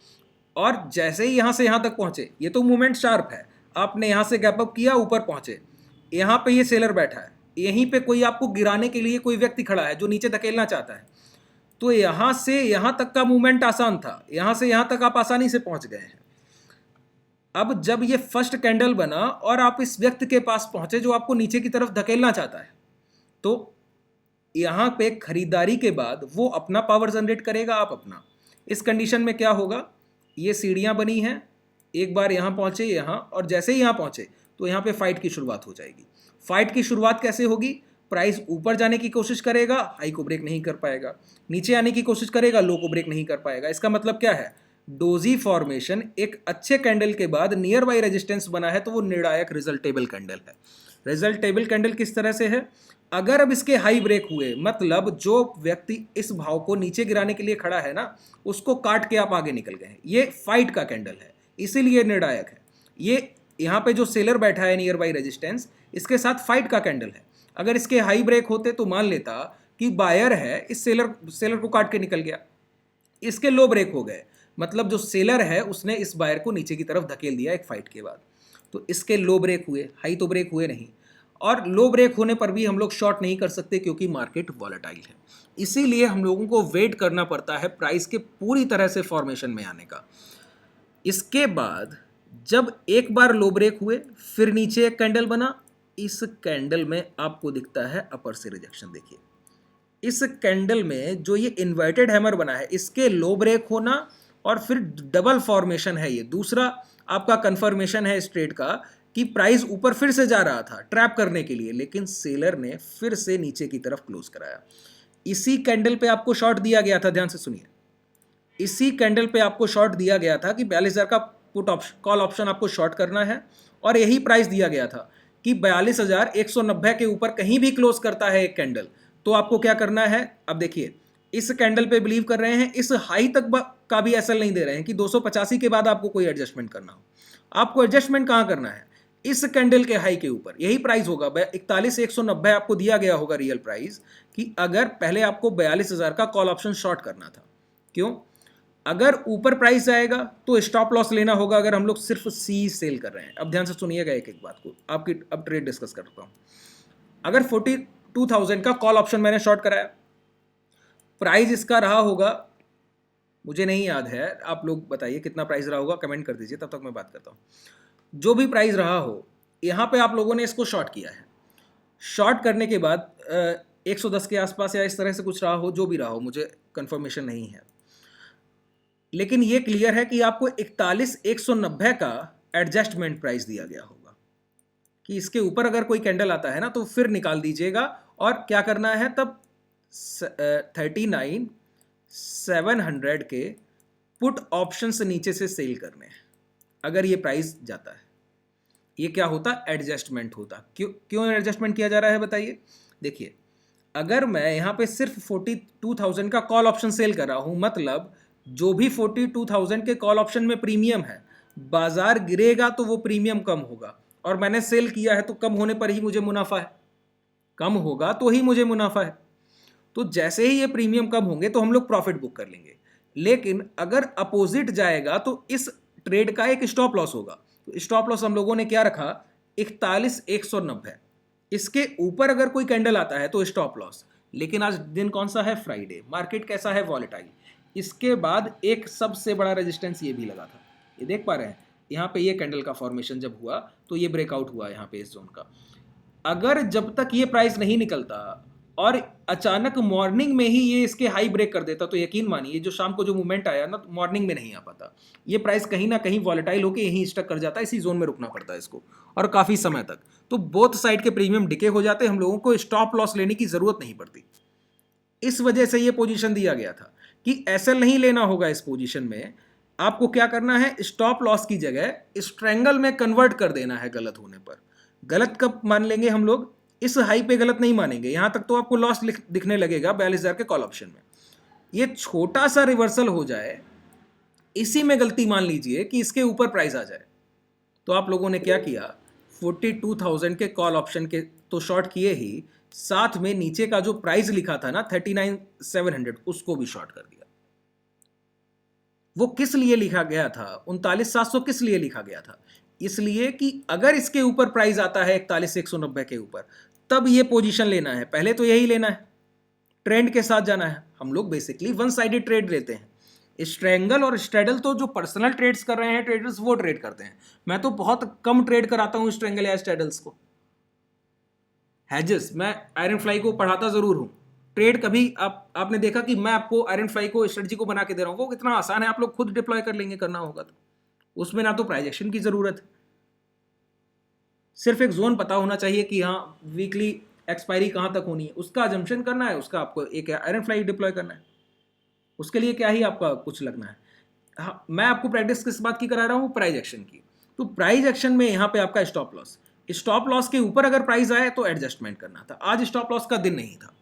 A: और जैसे ही यहाँ से यहाँ तक पहुँचे, ये तो मूवमेंट शार्प है, आपने यहाँ से गैप अप किया, ऊपर पहुँचे, यहाँ पे ये सेलर बैठा है, यहीं पे कोई आपको गिराने के लिए कोई व्यक्ति खड़ा है जो नीचे धकेलना चाहता है, तो यहाँ से यहाँ तक का मूवमेंट आसान था, यहाँ से यहाँ तक आप आसानी से पहुँच गए हैं। अब जब ये फर्स्ट कैंडल बना और आप इस व्यक्ति के पास पहुँचे जो आपको नीचे की तरफ धकेलना चाहता है, तो यहाँ पे खरीदारी के बाद वो अपना पावर जनरेट करेगा, आप अपना। इस कंडीशन में क्या होगा, ये सीढ़ियाँ बनी हैं, एक बार यहाँ पहुँचे यहाँ, और जैसे ही यहाँ पहुँचे तो यहाँ पे फाइट की शुरुआत हो जाएगी। फाइट की शुरुआत कैसे होगी, प्राइस ऊपर जाने की कोशिश करेगा, हाई को ब्रेक नहीं कर पाएगा, नीचे आने की कोशिश करेगा, लो को ब्रेक नहीं कर पाएगा। इसका मतलब क्या है, डोजी फॉर्मेशन एक अच्छे कैंडल के बाद नियर बाई रेजिस्टेंस बना है तो वो निर्णायक रिजल्टेबल कैंडल है। रिजल्टेबल कैंडल किस तरह से है, अगर अब इसके हाई ब्रेक हुए, मतलब जो व्यक्ति इस भाव को नीचे गिराने के लिए खड़ा है ना, उसको काट के आप आगे निकल गए हैं, ये फाइट का कैंडल है, इसीलिए निर्णायक है। ये यहाँ पे जो सेलर बैठा है नियर बाई रेजिस्टेंस, इसके साथ फाइट का कैंडल है। अगर इसके हाई ब्रेक होते तो मान लेता कि बायर है, इस सेलर को काट के निकल गया, इसके लो ब्रेक हो गए, मतलब जो सेलर है उसने इस बायर को नीचे की तरफ धकेल दिया एक फाइट के बाद, तो इसके लो ब्रेक हुए, हाई तो ब्रेक हुए नहीं। और लो ब्रेक होने पर भी हम लोग शॉर्ट नहीं कर सकते क्योंकि मार्केट वॉलेटाइल है, इसीलिए हम लोगों को वेट करना पड़ता है प्राइस के पूरी तरह से फॉर्मेशन में आने का। इसके बाद जब एक बार लो ब्रेक हुए, फिर नीचे एक कैंडल बना, इस कैंडल में आपको दिखता है अपर से रिजेक्शन। देखिए इस कैंडल में जो ये इन्वर्टेड हैमर बना है, इसके लो ब्रेक होना और फिर डबल फॉर्मेशन है, ये दूसरा आपका कंफर्मेशन है इस ट्रेड का कि प्राइस ऊपर फिर से जा रहा था ट्रैप करने के लिए, लेकिन सेलर ने फिर से नीचे की तरफ क्लोज कराया। इसी कैंडल पे आपको शॉर्ट दिया गया था, ध्यान से सुनिए, इसी कैंडल पे आपको शॉर्ट दिया गया था कि 42,000 का पुट ऑप्शन कॉल ऑप्शन आपको शॉर्ट करना है, और यही प्राइस दिया गया था कि 42,190 के ऊपर कहीं भी क्लोज करता है एक कैंडल तो आपको क्या करना है। अब देखिए इस कैंडल पे बिलीव कर रहे हैं, इस हाई तक का भी एसएल नहीं दे रहे हैं कि 285 के बाद आपको कोई एडजस्टमेंट करना हो। आपको एडजस्टमेंट कहाँ करना है, इस कैंडल के हाई के ऊपर, यही प्राइस होगा 41,190 आपको दिया गया होगा रियल प्राइस, कि अगर पहले आपको 42,000 का कॉल ऑप्शन शॉर्ट करना था। क्यों, अगर ऊपर प्राइस जाएगा तो स्टॉप लॉस लेना होगा अगर हम लोग सिर्फ सी सेल कर रहे हैं। अब ध्यान से सुनिएगा एक एक बात को, आपकी अब ट्रेड डिस्कस करता हूँ। अगर 42,000 का कॉल ऑप्शन मैंने शॉर्ट कराया, प्राइस इसका रहा होगा, मुझे नहीं याद है, आप लोग बताइए कितना प्राइस रहा होगा, कमेंट कर दीजिए, तब तक मैं बात करता हूँ। जो भी प्राइस रहा हो, यहाँ पे आप लोगों ने इसको शॉर्ट किया है, शॉर्ट करने के बाद 110 के आसपास या इस तरह से कुछ रहा हो, जो भी रहा हो मुझे कंफर्मेशन नहीं है, लेकिन ये क्लियर है कि आपको 41,190 का एडजस्टमेंट प्राइस दिया गया होगा कि इसके ऊपर अगर कोई कैंडल आता है ना तो फिर निकाल दीजिएगा, और क्या करना है तब 39,700 के पुट ऑप्शन से नीचे से सेल करने हैं। अगर ये प्राइस जाता है, ये क्या होता, एडजस्टमेंट होता। क्यों एडजस्टमेंट किया जा रहा है बताइए। देखिए अगर मैं यहाँ पे सिर्फ 42,000 का कॉल ऑप्शन सेल कर रहा हूँ, मतलब जो भी 42,000 के कॉल ऑप्शन में प्रीमियम है, बाजार गिरेगा तो वो प्रीमियम कम होगा, और मैंने सेल किया है तो कम होने पर ही मुझे मुनाफा है, कम होगा तो ही मुझे मुनाफा है। तो जैसे ही ये प्रीमियम कम होंगे तो हम लोग प्रॉफिट बुक कर लेंगे, लेकिन अगर अपोजिट जाएगा तो इस ट्रेड का एक स्टॉप लॉस होगा। तो स्टॉप लॉस हम लोगों ने क्या रखा, 41,190। इसके ऊपर अगर कोई कैंडल आता है तो स्टॉप लॉस, लेकिन आज दिन कौन सा है, फ्राइडे, मार्केट कैसा है, वॉलेटाइल। इसके बाद एक सबसे बड़ा रेजिस्टेंस ये भी लगा था, ये देख पा रहे हैं, यहाँ पे ये कैंडल का फॉर्मेशन जब हुआ तो ये ब्रेकआउट हुआ यहाँ पे इस जोन का। अगर जब तक ये प्राइस नहीं निकलता और अचानक मॉर्निंग में ही ये इसके हाई ब्रेक कर देता तो यकीन मानिए जो शाम को जो मूवमेंट आया ना, तो मॉर्निंग में नहीं आ पाता, ये प्राइस कहीं ना कहीं वॉलेटाइल होकर यहीं स्टक कर जाता है, इसी जोन में रुकना पड़ता है इसको, और काफ़ी समय तक। तो बोथ साइड के प्रीमियम डिके हो जाते, हम लोगों को स्टॉप लॉस लेने की ज़रूरत नहीं पड़ती। इस वजह से ये पोजीशन दिया गया था कि एसएल नहीं लेना होगा इस पोजीशन में, आपको क्या करना है, स्टॉप लॉस की जगह स्ट्रेंगल में कन्वर्ट कर देना है गलत होने पर। गलत कब मान लेंगे हम लोग, इस हाई पे गलत नहीं मानेंगे, यहां तक तो आपको लॉस दिखने लगेगा 42,000 के कॉल ऑप्शन में। ये छोटा सा रिवर्सल हो जाए, इसी में गलती मान लीजिए कि इसके ऊपर प्राइस आ जाए, तो आप लोगों ने क्या किया, 42,000 के कॉल ऑप्शन के तो शॉर्ट किए ही, साथ में नीचे का जो प्राइस लिखा था ना 39,700 उसको भी शॉर्ट कर दिया। वो किस लिए लिखा गया था 39,700 किस लिए लिखा गया था? इसलिए कि अगर इसके ऊपर प्राइस आता है 41,190 के ऊपर तब ये पोजीशन लेना है, पहले तो यही लेना है, ट्रेंड के साथ जाना है। हम लोग बेसिकली वन साइडेड ट्रेड लेते हैं। स्ट्रैंगल और स्ट्रेडल तो जो पर्सनल ट्रेड्स कर रहे हैं ट्रेडर्स वो ट्रेड करते हैं, मैं तो बहुत कम ट्रेड कराता हूं स्ट्रैंगल या स्ट्रेडल्स को। हैजेस मैं आयरन फ्लाई को पढ़ाता जरूर हूं, ट्रेड कभी आपने देखा कि मैं आपको आयरन फ्लाई को स्ट्रेटजी को बना के दे रहा हूं, वो कितना आसान है, आप लोग खुद डिप्लॉय कर लेंगे करना होगा तो। उसमें ना तो प्राइजेक्शन की जरूरत है, सिर्फ एक जोन पता होना चाहिए कि हाँ वीकली एक्सपायरी कहां तक होनी है, उसका अजम्पशन करना है, उसका आपको एक आयरन फ्लाई डिप्लॉय करना है, उसके लिए क्या ही आपका कुछ लगना है। हाँ, मैं आपको प्रैक्टिस किस बात की करा रहा हूँ, प्राइस एक्शन की। तो प्राइस एक्शन में यहाँ पे आपका स्टॉप लॉस के ऊपर अगर प्राइस आए तो एडजस्टमेंट करना था। आज स्टॉप लॉस का दिन नहीं था,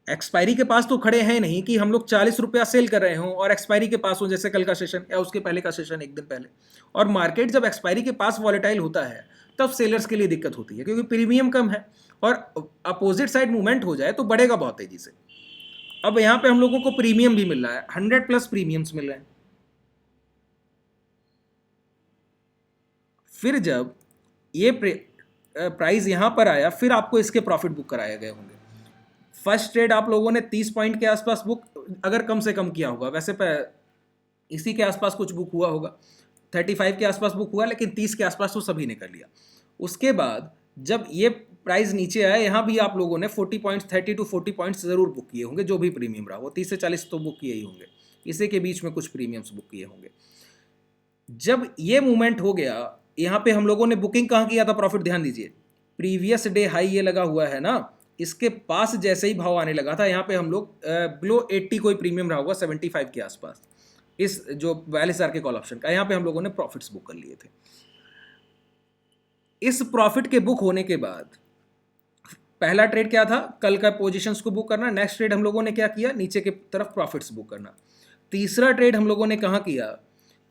A: एक्सपायरी के पास तो खड़े हैं नहीं कि हम लोग 40 रुपया सेल कर रहे हों और एक्सपायरी के पास हो, जैसे कल का सेशन या उसके पहले का सेशन एक दिन पहले। और मार्केट जब एक्सपायरी के पास वॉलेटाइल होता है तब सेलर्स के लिए दिक्कत होती है, क्योंकि प्रीमियम कम है और अपोजिट साइड मूवमेंट हो जाए तो बढ़ेगा बहुत तेजी से। अब यहां पे हम लोगों को प्रीमियम भी मिल रहा है, 100+ प्रीमियम्स मिल रहे हैं। फिर जब ये प्राइस यहां पर आया फिर आपको इसके प्रॉफिट बुक कराए गए होंगे। फर्स्ट ट्रेड आप लोगों ने 30 पॉइंट के आसपास बुक अगर कम से कम किया होगा, वैसे इसी के आसपास कुछ बुक हुआ होगा, 35 के आसपास बुक हुआ, लेकिन 30 के आसपास तो सभी ने कर लिया। उसके बाद जब ये प्राइस नीचे आया यहाँ भी आप लोगों ने 40 पॉइंट्स 30 to 40 पॉइंट्स जरूर बुक किए होंगे, जो भी प्रीमियम रहा वो 30 से 40 तो बुक किए ही होंगे, इसी के बीच में कुछ प्रीमियम्स बुक किए होंगे। जब ये मूवमेंट हो गया यहाँ पे हम लोगों ने बुकिंग कहाँ किया था, प्रॉफिट ध्यान दीजिए, प्रीवियस डे हाई ये लगा हुआ है ना, इसके पास जैसे ही भाव आने लगा था यहाँ पे हम लोग बिलो 80 कोई प्रीमियम रहा होगा 75 के आसपास, इस जो 42,000 के कॉल ऑप्शन का, यहाँ पे हम लोगों ने प्रॉफिट्स बुक कर लिए थे। इस प्रॉफिट के बुक होने के बाद पहला ट्रेड क्या था, कल का पोजीशंस को बुक करना। नेक्स्ट ट्रेड हम लोगों ने क्या किया, नीचे की तरफ प्रॉफिट्स बुक करना। तीसरा ट्रेड हम लोगों ने कहाँ किया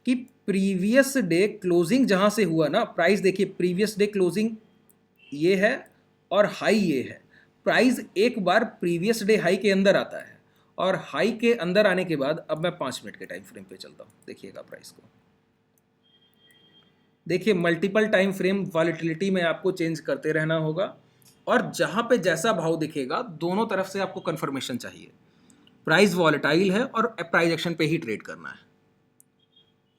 A: कि प्रीवियस डे क्लोजिंग जहां से हुआ ना, प्राइस देखिए प्रीवियस डे क्लोजिंग ये है और हाई ये है, प्राइस एक बार प्रीवियस डे हाई के अंदर आता है और हाई के अंदर आने के बाद, अब मैं 5 मिनट के टाइम फ्रेम पे चलता हूं, देखिएगा प्राइस को, देखिए मल्टीपल टाइम फ्रेम वॉलेटिलिटी में आपको चेंज करते रहना होगा और जहां पे जैसा भाव दिखेगा दोनों तरफ से आपको कंफर्मेशन चाहिए, प्राइस वॉलेटाइल है और प्राइस एक्शन पे ही ट्रेड करना है।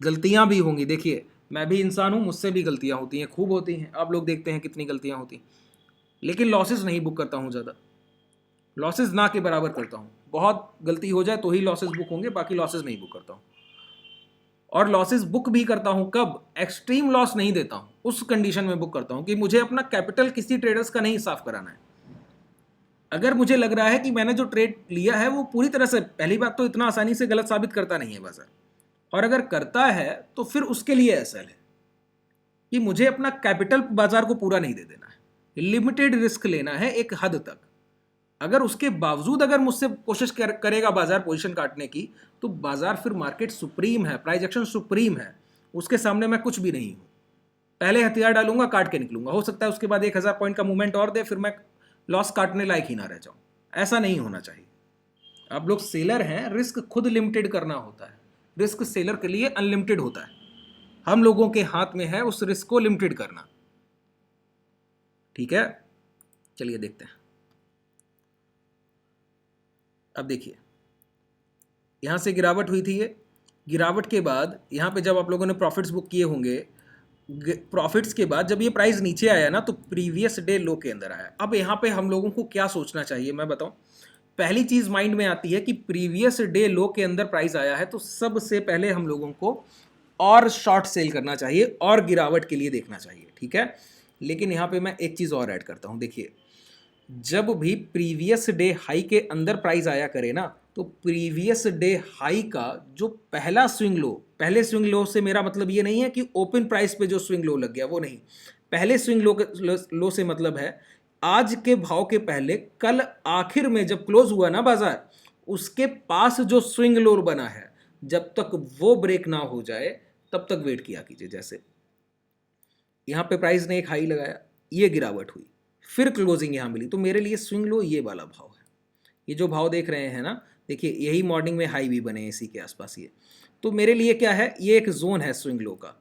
A: गलतियां भी होंगी, देखिए मैं भी इंसान हूं, मुझसे भी गलतियां होती हैं, खूब होती हैं, आप लोग देखते हैं कितनी गलतियां होती हैं, लेकिन लॉसेस नहीं बुक करता हूं, ज़्यादा लॉसेस ना के बराबर करता हूं, बहुत गलती हो जाए तो ही लॉसेस बुक होंगे, बाकी लॉसेस नहीं बुक करता हूं। और लॉसेस बुक भी करता हूं कब, एक्सट्रीम लॉस नहीं देता हूं, उस कंडीशन में बुक करता हूं कि मुझे अपना कैपिटल किसी ट्रेडर्स का नहीं साफ कराना है। अगर मुझे लग रहा है कि मैंने जो ट्रेड लिया है वो पूरी तरह से, पहली बात तो इतना आसानी से गलत साबित करता नहीं है बाजार, और अगर करता है तो फिर उसके लिए ऐसा है कि मुझे अपना कैपिटल बाजार को पूरा नहीं दे देना है, लिमिटेड रिस्क लेना है एक हद तक। अगर उसके बावजूद अगर मुझसे कोशिश करेगा बाजार पोजीशन काटने की, तो बाजार फिर मार्केट सुप्रीम है, प्राइस एक्शन सुप्रीम है, उसके सामने मैं कुछ भी नहीं हूं। पहले हथियार डालूंगा, काट के निकलूंगा, हो सकता है उसके बाद 1000 पॉइंट का मूवमेंट और दे, फिर मैं लॉस काटने लायक ही ना रह जाऊं। ऐसा नहीं होना चाहिए। आप लोग सेलर हैं, रिस्क खुद लिमिटेड करना होता है, रिस्क सेलर के लिए अनलिमिटेड होता है, हम लोगों के हाथ में है उस रिस्क को लिमिटेड करना। ठीक है, चलिए देखते हैं। अब देखिए यहां से गिरावट हुई थी, ये गिरावट के बाद यहां पे जब आप लोगों ने प्रॉफिट्स बुक किए होंगे, प्रॉफिट्स के बाद जब ये प्राइस नीचे आया ना तो प्रीवियस डे लो के अंदर आया। अब यहाँ पे हम लोगों को क्या सोचना चाहिए मैं बताऊं। पहली चीज माइंड में आती है कि प्रीवियस डे लो के अंदर प्राइस आया है, तो सबसे पहले हम लोगों को और शॉर्ट सेल करना चाहिए और गिरावट के लिए देखना चाहिए, ठीक है। लेकिन यहाँ पे मैं एक चीज और ऐड करता हूँ, देखिए जब भी प्रीवियस डे हाई के अंदर प्राइस आया करे ना, तो प्रीवियस डे हाई का जो पहला स्विंग लो, पहले स्विंग लो से मेरा मतलब ये नहीं है कि ओपन प्राइस पे जो स्विंग लो लग गया, वो नहीं। पहले स्विंग लो से मतलब है आज के भाव के पहले कल आखिर में जब क्लोज हुआ ना बाजार, उसके पास जो स्विंग लो बना है, जब तक वो ब्रेक ना हो जाए तब तक वेट किया कीजिए। जैसे यहाँ पे प्राइस ने एक हाई लगाया, ये गिरावट हुई, फिर क्लोजिंग यहाँ मिली, तो मेरे लिए स्विंग लो ये वाला भाव है। ये जो भाव देख रहे हैं ना, देखिए यही मॉर्निंग में हाई भी बने इसी के आसपास ये। तो मेरे लिए क्या है, ये एक जोन है स्विंग लो का।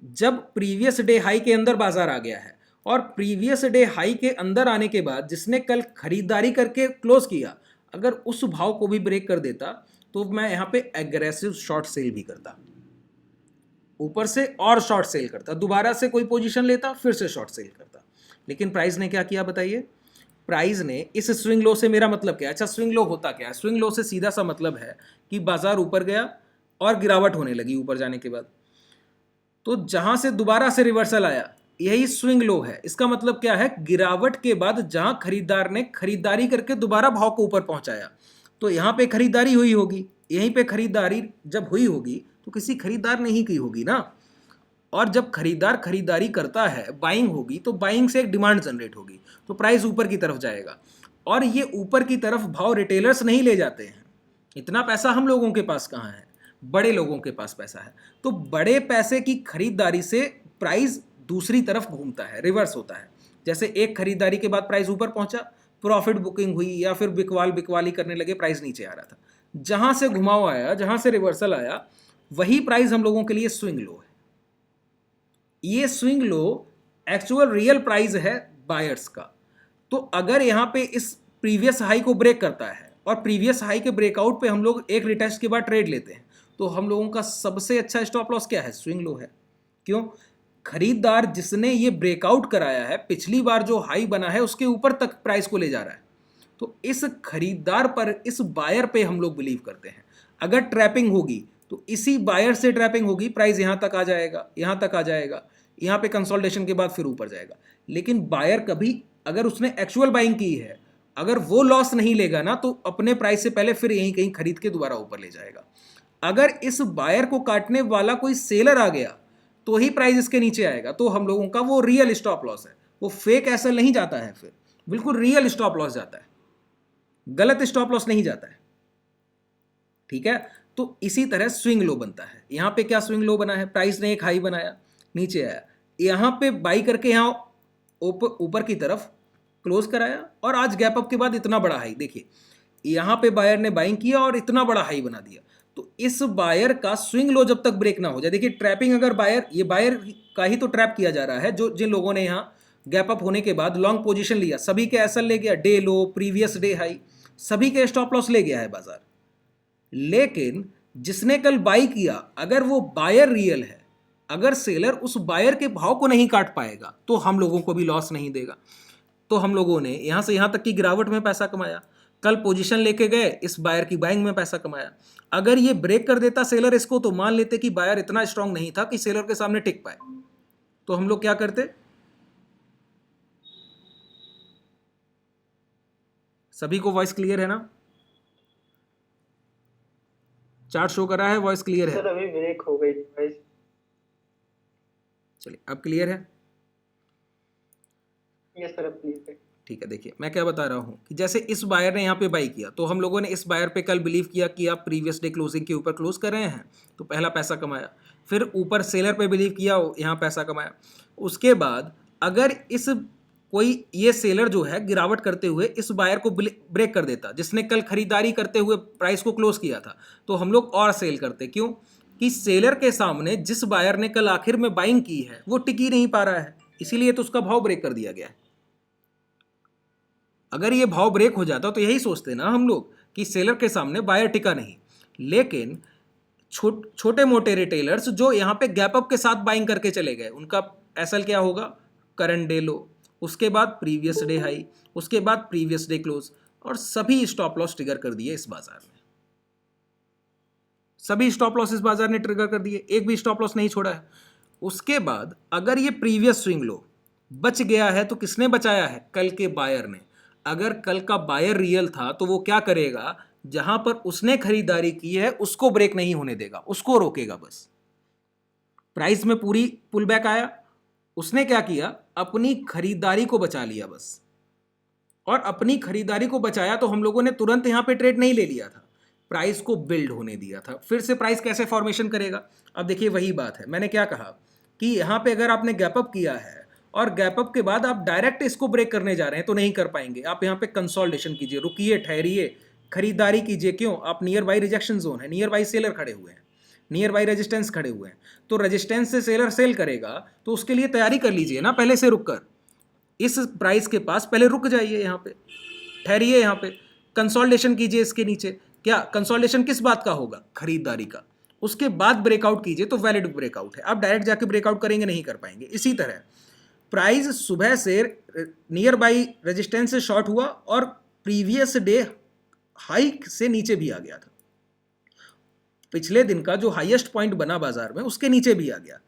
A: जब प्रीवियस डे हाई के अंदर बाजार आ गया है और प्रीवियस डे हाई के अंदर आने के बाद जिसने कल खरीदारी करके क्लोज किया, अगर उस भाव को भी ब्रेक कर देता तो मैं यहाँ पे एग्रेसिव शॉर्ट सेल भी करता, ऊपर से और शॉर्ट सेल करता, दोबारा से कोई पोजीशन लेता, फिर से शॉर्ट सेल करता। लेकिन प्राइस ने क्या किया बताइए? प्राइस ने इस स्विंग लो से मेरा मतलब क्या है? अच्छा, स्विंग लो होता क्या है? स्विंग लो से सीधा सा मतलब है कि बाजार ऊपर गया और गिरावट होने लगी ऊपर जाने के बाद, तो जहां से दोबारा से रिवर्सल आया यही स्विंग लो है। इसका मतलब क्या है? गिरावट के बाद जहां खरीदार ने खरीदारी करके दोबारा भाव को ऊपर पहुंचाया, तो यहां पे खरीदारी हुई होगी, यहीं पे खरीदारी जब हुई होगी तो किसी खरीदार ने ही की होगी ना। और जब खरीदार खरीदारी करता है, बाइंग होगी, तो बाइंग से एक डिमांड जनरेट होगी, तो प्राइस ऊपर की तरफ जाएगा। और ये ऊपर की तरफ भाव रिटेलर्स नहीं ले जाते हैं, इतना पैसा हम लोगों के पास कहाँ है, बड़े लोगों के पास पैसा है। तो बड़े पैसे की खरीदारी से प्राइस दूसरी तरफ घूमता है, रिवर्स होता है। जैसे एक खरीदारी के बाद प्राइस ऊपर पहुंचा, प्रॉफिट बुकिंग हुई या फिर बिकवाली करने लगे, प्राइस नीचे आ रहा था, जहां से घुमाव आया, जहां से रिवर्सल आया, वही प्राइस हम लोगों के लिए स्विंग लो है। ये swing low actual real price है बायर्स का। तो अगर यहाँ पे इस प्रीवियस हाई को ब्रेक करता है और प्रीवियस हाई के ब्रेकआउट पे हम लोग एक रिटेस्ट के बाद ट्रेड लेते हैं, तो हम लोगों का सबसे अच्छा स्टॉप लॉस क्या है? स्विंग लो है। क्यों? खरीदार जिसने ये ब्रेकआउट कराया है, पिछली बार जो हाई बना है उसके ऊपर तक प्राइस को ले जा रहा है, तो इस खरीदार पर, इस बायर पे हम लोग बिलीव करते हैं। अगर ट्रैपिंग होगी तो इसी बायर से ट्रैपिंग होगी, प्राइस यहां तक आ जाएगा, यहां तक आ जाएगा, यहां पे कंसोलिडेशन के बाद फिर ऊपर जाएगा। लेकिन बायर कभी, अगर उसने एक्चुअल बाइंग की है, अगर वो लॉस नहीं लेगा ना, तो अपने प्राइस से पहले फिर यहीं कहीं खरीद के दोबारा ऊपर ले जाएगा। अगर इस बायर को काटने वाला कोई सेलर आ गया तो ही प्राइस इसके नीचे आएगा, तो हम लोगों का वो रियल स्टॉप लॉस है, वो फेक एसएल नहीं जाता है, फिर बिल्कुल रियल स्टॉप लॉस जाता है, गलत स्टॉप लॉस नहीं जाता है। ठीक है, तो इसी तरह स्विंग लो बनता है। यहां पे क्या स्विंग लो बना है? प्राइस ने एक हाई बनाया, नीचे आया, यहां पे बाई करके यहां ऊपर की तरफ क्लोज कराया, और आज गैप अप के बाद इतना बड़ा हाई, देखिए यहां पे बायर ने बाइंग किया और इतना बड़ा हाई बना दिया। तो इस बायर का स्विंग लो जब तक ब्रेक ना हो जाए, देखिए ट्रैपिंग, अगर बायर, ये बायर का ही तो ट्रैप किया जा रहा है, जो जिन लोगों ने यहाँ गैप अप होने के बाद लॉन्ग पोजीशन लिया, सभी के एसएल ले गया, डे लो, प्रीवियस डे हाई, सभी के स्टॉप लॉस ले गया है बाजार। लेकिन जिसने कल बाई किया, अगर वो बायर रियल है, अगर सेलर उस बायर के भाव को नहीं काट पाएगा, तो हम लोगों को भी लॉस नहीं देगा। तो हम लोगों ने यहां से यहां तक की गिरावट में पैसा कमाया, कल पोजीशन लेके गए, इस बायर की बाइंग में पैसा कमाया। अगर ये ब्रेक कर देता सेलर इसको, तो मान लेते कि बायर इतना स्ट्रांग नहीं था कि सेलर के सामने टिक पाए, तो हम लोग क्या करते? सभी को वॉइस क्लियर है ना? चार्ट शो कर रहा है, वॉइस क्लियर है?
B: सर अभी ब्रेक हो गई प्राइस।
A: चलिए, अब क्लियर है?
B: यस सर, अब क्लियर है।
A: ठीक है, देखिए मैं क्या बता रहा हूं कि जैसे इस बायर ने यहाँ पे बाई किया, तो हम लोगों ने इस बायर पे कल बिलीव किया कि आप प्रीवियस डे क्लोजिंग के ऊपर क्लोज कर रहे हैं, तो पहला पैसा कमाया। फिर ऊपर सेलर पे बिलीव किया, यहाँ पैसा कमाया। उसके बाद अगर इस कोई ये सेलर जो है गिरावट करते हुए इस बायर को ब्रेक कर देता, जिसने कल खरीदारी करते हुए प्राइस को क्लोज किया था, तो हम लोग और सेल करते। क्यों? कि सेलर के सामने जिस बायर ने कल आखिर में बाइंग की है वो टिक ही नहीं पा रहा है, इसीलिए तो उसका भाव ब्रेक कर दिया गया है। अगर ये भाव ब्रेक हो जाता तो यही सोचते ना हम लोग कि सेलर के सामने बायर टिका नहीं। लेकिन छोटे मोटे रिटेलर्स जो यहाँ पे गैप अप के साथ बाइंग करके चले गए, उनका एसएल क्या होगा? करंट डे लो, उसके बाद प्रीवियस डे हाई, उसके बाद प्रीवियस डे क्लोज, और सभी स्टॉप लॉस ट्रिगर कर दिए इस बाजार ने। सभी स्टॉप लॉस इस बाजार ने ट्रिगर कर दिए, एक भी स्टॉप लॉस नहीं छोड़ा है। उसके बाद अगर ये प्रीवियस स्विंग लो बच गया है, तो किसने बचाया है? कल के बायर ने। अगर कल का बायर रियल था तो वो क्या करेगा? जहां पर उसने खरीदारी की है उसको ब्रेक नहीं होने देगा, उसको रोकेगा बस। प्राइस में पूरी पुल बैक आया, उसने क्या किया? अपनी खरीदारी को बचा लिया बस। और अपनी खरीदारी को बचाया तो हम लोगों ने तुरंत यहां पे ट्रेड नहीं ले लिया था, प्राइस को बिल्ड होने दिया था। फिर से प्राइस कैसे फॉर्मेशन करेगा? अब देखिए वही बात है, मैंने क्या कहा कि यहाँ पे अगर आपने गैप अप किया है और गैप अप के बाद आप डायरेक्ट इसको ब्रेक करने जा रहे हैं तो नहीं कर पाएंगे। आप यहाँ पे कंसोलिडेशन कीजिए, रुकिए, ठहरिए, खरीदारी कीजिए। क्यों? आप नियर बाई रिजेक्शन जोन है, नियर बाई सेलर खड़े हुए हैं, नियर बाई रेजिस्टेंस खड़े हुए हैं, तो रेजिस्टेंस से सेलर सेल करेगा तो उसके लिए तैयारी कर लीजिए ना, पहले से रुक कर इस प्राइस के पास पहले रुक जाइए, यहाँ पे ठहरिए, यहाँ पे कंसोलिडेशन कीजिए इसके नीचे। क्या कंसोलिडेशन किस बात का होगा? खरीदारी का। उसके बाद ब्रेकआउट कीजिए तो वैलिड ब्रेकआउट है। आप डायरेक्ट जाके ब्रेकआउट करेंगे, नहीं कर पाएंगे। इसी तरह प्राइस सुबह से नियर बाई रेजिस्टेंस से शॉर्ट हुआ और प्रीवियस डे हाई से नीचे भी आ गया था, पिछले दिन का जो हाईएस्ट पॉइंट बना बाजार में उसके नीचे भी आ गया,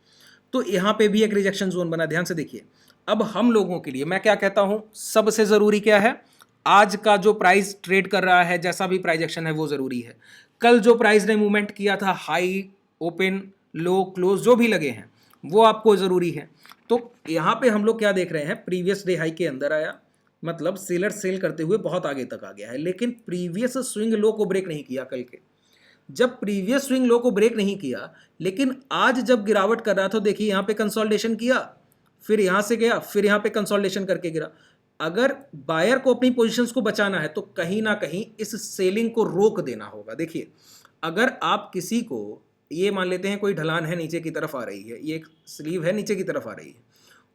A: तो यहां पे भी एक रिजेक्शन जोन बना। ध्यान से देखिए। अब हम लोगों के लिए मैं क्या कहता हूं, सबसे जरूरी क्या है? आज का जो प्राइस ट्रेड कर रहा है, जैसा भी प्राइस एक्शन है वो जरूरी है। कल जो प्राइस ने मूवमेंट किया था, हाई, ओपन, लो, क्लोज जो भी लगे हैं, वो आपको जरूरी है। तो यहां पे हम लोग क्या देख रहे हैं, प्रीवियस डे हाई के अंदर आया, मतलब सेलर सेल करते हुए बहुत आगे तक आ गया है, लेकिन प्रीवियस स्विंग लो को ब्रेक नहीं किया। कल के जब प्रीवियस स्विंग लो को ब्रेक नहीं किया, लेकिन आज जब गिरावट कर रहा था, देखिए यहां पे कंसोलिडेशन किया, फिर यहां से गया, फिर यहां पे कंसोलिडेशन करके गिरा। अगर बायर को अपनी पोजीशंस को बचाना है तो कहीं ना कहीं इस सेलिंग को रोक देना होगा। देखिए, अगर आप किसी को, ये मान लेते हैं कोई ढलान है, नीचे की तरफ आ रही है, ये एक स्लीव है, नीचे की तरफ आ रही है,